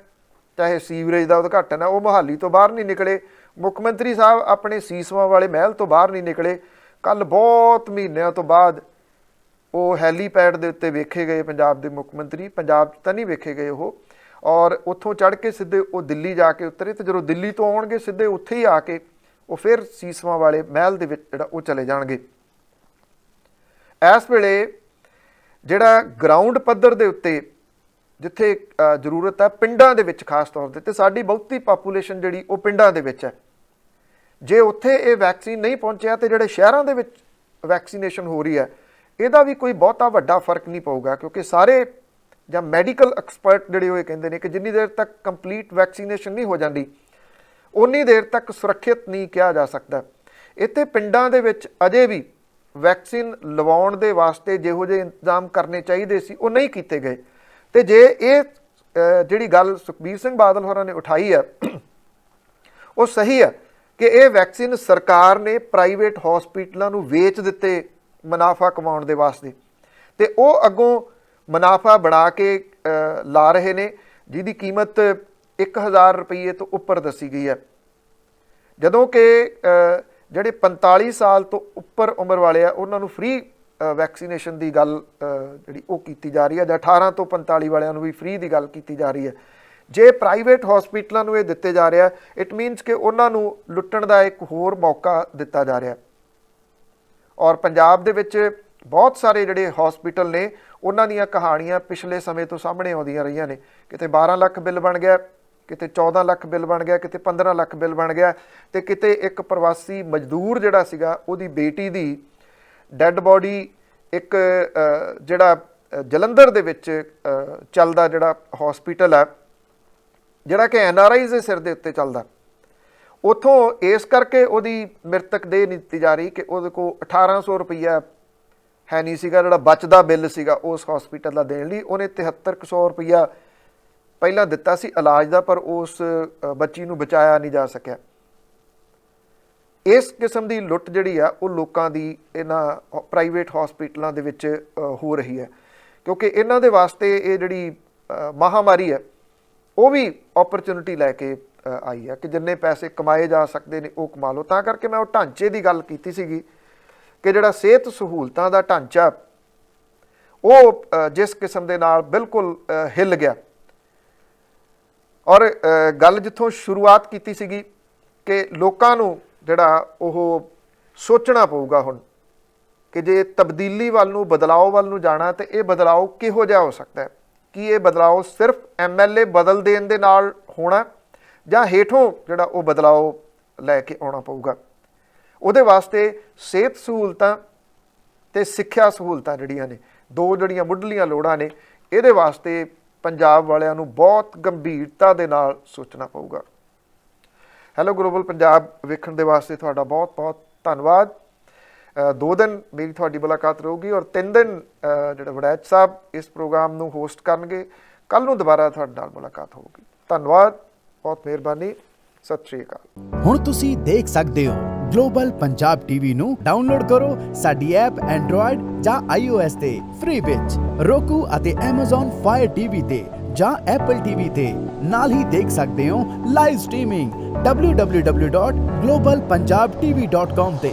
चाहे सीवरेज का उद्घाटन है, वो मोहाली तो बाहर नहीं निकले। मुख मंत्री साहब अपने सीसवां वाले महल तो बाहर नहीं निकले। कल बहुत महीनों तो बाद वो हैलीपैड के उत्ते वेखे गए पंजाब के मुख मंत्री, पंजाब तो नहीं वेखे गए वो, और उत्थों चढ़ के सीधे वो दिल्ली जाके उतरे, तो जो दिल्ली तो आउणगे सीधे उत्थे ही आके वो फिर सीसवां वाले महल दे विच जिहड़ा वो चले जाणगे। इस वेले जिहड़ा ग्राउंड पद्धर दे उत्ते जिथे जरूरत है पिंडां दे विच खास तौर ते साडी बहुती पापूलेशन जिहड़ी वो पिंडां दे विच है, जे उत्थे ये वैक्सीन नहीं पहुंचिया तो जिहड़े शहरां दे विच वैक्सीनेशन हो रही है ਇਹਦਾ भी कोई बहुता वड्डा फर्क नहीं पऊगा, क्योंकि सारे ਜਾਂ मैडिकल एक्सपर्ट ਜਿਹੜੇ ਉਹ ਕਹਿੰਦੇ ਨੇ कि जिन्नी देर तक कंप्लीट वैक्सीनेशन नहीं हो जाती उन्नी देर तक सुरक्षित नहीं किया जा सकता। ਇੱਥੇ ਪਿੰਡਾਂ ਦੇ ਵਿੱਚ ਅਜੇ भी वैक्सीन ਲਵਾਉਣ ਦੇ ਵਾਸਤੇ ਜਿਹੋ ਜਿਹੇ ਇੰਤਜ਼ਾਮ ਕਰਨੇ ਚਾਹੀਦੇ ਸੀ ਉਹ नहीं ਕੀਤੇ ਗਏ। ਤੇ ਜੇ ਇਹ ਜਿਹੜੀ ਗੱਲ ਸੁਖਬੀਰ ਸਿੰਘ ਬਾਦਲ ਹੋਰਾਂ ਨੇ ਉਠਾਈ ਹੈ ਉਹ ਸਹੀ ਹੈ ਕਿ ਇਹ ਵੈਕਸੀਨ ਸਰਕਾਰ ਨੇ ਪ੍ਰਾਈਵੇਟ ਹਸਪੀਟਲਾਂ ਨੂੰ ਵੇਚ ਦਿੱਤੇ मुनाफा कमाने के वास्ते, तो वो अगों मुनाफा बना के ला रहे ने, जिसकी कीमत 1000 रुपये तो उपर दसी गई है। जदों कि जिहड़े 45 साल तो उपर उम्र वाले आ उन्होंने फ्री वैक्सीनेशन की गल जिहड़ी वो कीती जा रही है, 18 तो 45 वालियां नूं भी फ्री की गल कीती जा रही है। जे प्राइवेट हॉस्पिटलों नूं ये दिते जा रहा इट मीनस कि उन्होंने लुट्टण का एक होर मौका दिता जा रहा। और पंजाब दे विच बहुत सारे जिहड़े हॉस्पिटल ने उन्हां दीयां कहानियां पिछले समय तो सामने आउंदियां रहीआं ने, किते 12 लाख बिल बन गया, किते 14 लाख बिल बन गया, किते 15 लाख बिल बन गया, तो किते एक प्रवासी मजदूर जिहड़ा सीगा उहदी बेटी दी डैड बॉडी एक जिहड़ा जलंधर दे विच चलदा जिहड़ा हॉस्पिटल है जिहड़ा कि NRIs दे सिर दे उत्ते चलदा, उतों इस करके उहदी मृतक देह नहीं दी जा रही कि उहदे को 1800 रुपया है नहीं सीगा जिहड़ा बचदा बिल सीगा उस हॉस्पिटल का देण लई। उहने 7300 रुपया पहलां दित्ता सी इलाज का, पर उस बच्ची नूं बचाया नहीं जा सकिया। इस किस्म की लुੱਟ जिहड़ी आ वो लोकां दी इन्हां प्राइवेट हॉस्पिटलों दे विच हो रही है, क्योंकि इन्हां दे वास्ते ये जिहड़ी महामारी है वो भी ऑपरचुनिटी लैके आई है कि जिन्ने पैसे कमाए जा सकते हैं वो कमा लो। तां करके मैं वो ढांचे की गल की सीगी कि जिहड़ा सेहत सहूलतां दा ढांचा वो जिस किस्म दे नाल बिल्कुल हिल गया, और गल जिथों शुरुआत की सीगी कि लोकां नूं जिहड़ा ओह सोचना पऊगा हुण कि जे तब्दीली वल नूं बदलाव वल नूं जाना तो ये बदलाव किहो जिहा हो सकता है, कि ये बदलाव सिर्फ MLA बदल देण दे नाल होना ਜਾਂ ਹੇਠੋਂ ਜਿਹੜਾ ਉਹ ਬਦਲਾਓ ਲੈ ਕੇ ਆਉਣਾ ਪਊਗਾ। ਉਹਦੇ ਵਾਸਤੇ ਸਿਹਤ ਸਹੂਲਤਾਂ ਤੇ ਸਿੱਖਿਆ ਸਹੂਲਤਾਂ ਜਿਹੜੀਆਂ ਨੇ ਦੋ ਜਿਹੜੀਆਂ ਮੁੱਢਲੀਆਂ ਲੋੜਾਂ ਨੇ ਇਹਦੇ ਵਾਸਤੇ ਪੰਜਾਬ ਵਾਲਿਆਂ ਨੂੰ ਬਹੁਤ ਗੰਭੀਰਤਾ ਦੇ ਨਾਲ ਸੋਚਣਾ ਪਊਗਾ। ਹੈਲੋ ਗਲੋਬਲ ਪੰਜਾਬ ਵੇਖਣ ਦੇ ਵਾਸਤੇ ਤੁਹਾਡਾ ਬਹੁਤ ਬਹੁਤ ਧੰਨਵਾਦ। 2 ਦਿਨ ਮੇਰੀ ਤੁਹਾਡੀ ਮੁਲਾਕਾਤ ਰਹੂਗੀ ਔਰ 3 ਦਿਨ ਜਿਹੜਾ ਵੜੈਚ ਸਾਹਿਬ ਇਸ ਪ੍ਰੋਗਰਾਮ ਨੂੰ ਹੋਸਟ ਕਰਨਗੇ। ਕੱਲ੍ਹ ਨੂੰ ਦੁਬਾਰਾ ਤੁਹਾਡੇ ਨਾਲ ਮੁਲਾਕਾਤ ਹੋਊਗੀ। ਧੰਨਵਾਦ, ਬਹੁਤ ਮਿਹਰਬਾਨੀ, ਸਤਿ ਸ਼੍ਰੀ ਅਕਾਲ। ਹੁਣ ਤੁਸੀਂ ਦੇਖ ਸਕਦੇ ਹੋ ਗਲੋਬਲ ਪੰਜਾਬ ਟੀਵੀ ਨੂੰ ਡਾਊਨਲੋਡ ਕਰੋ ਸਾਡੀ ਐਪ ਐਂਡਰੋਇਡ ਜਾਂ iOS ਤੇ ਫ੍ਰੀ ਵਿੱਚ, roku ਅਤੇ Amazon Fire TV ਤੇ ਜਾਂ Apple TV ਤੇ। ਨਾਲ ਹੀ ਦੇਖ ਸਕਦੇ ਹੋ ਲਾਈਵ ਸਟ੍ਰੀਮਿੰਗ www.globalpunjabtv.com ਤੇ।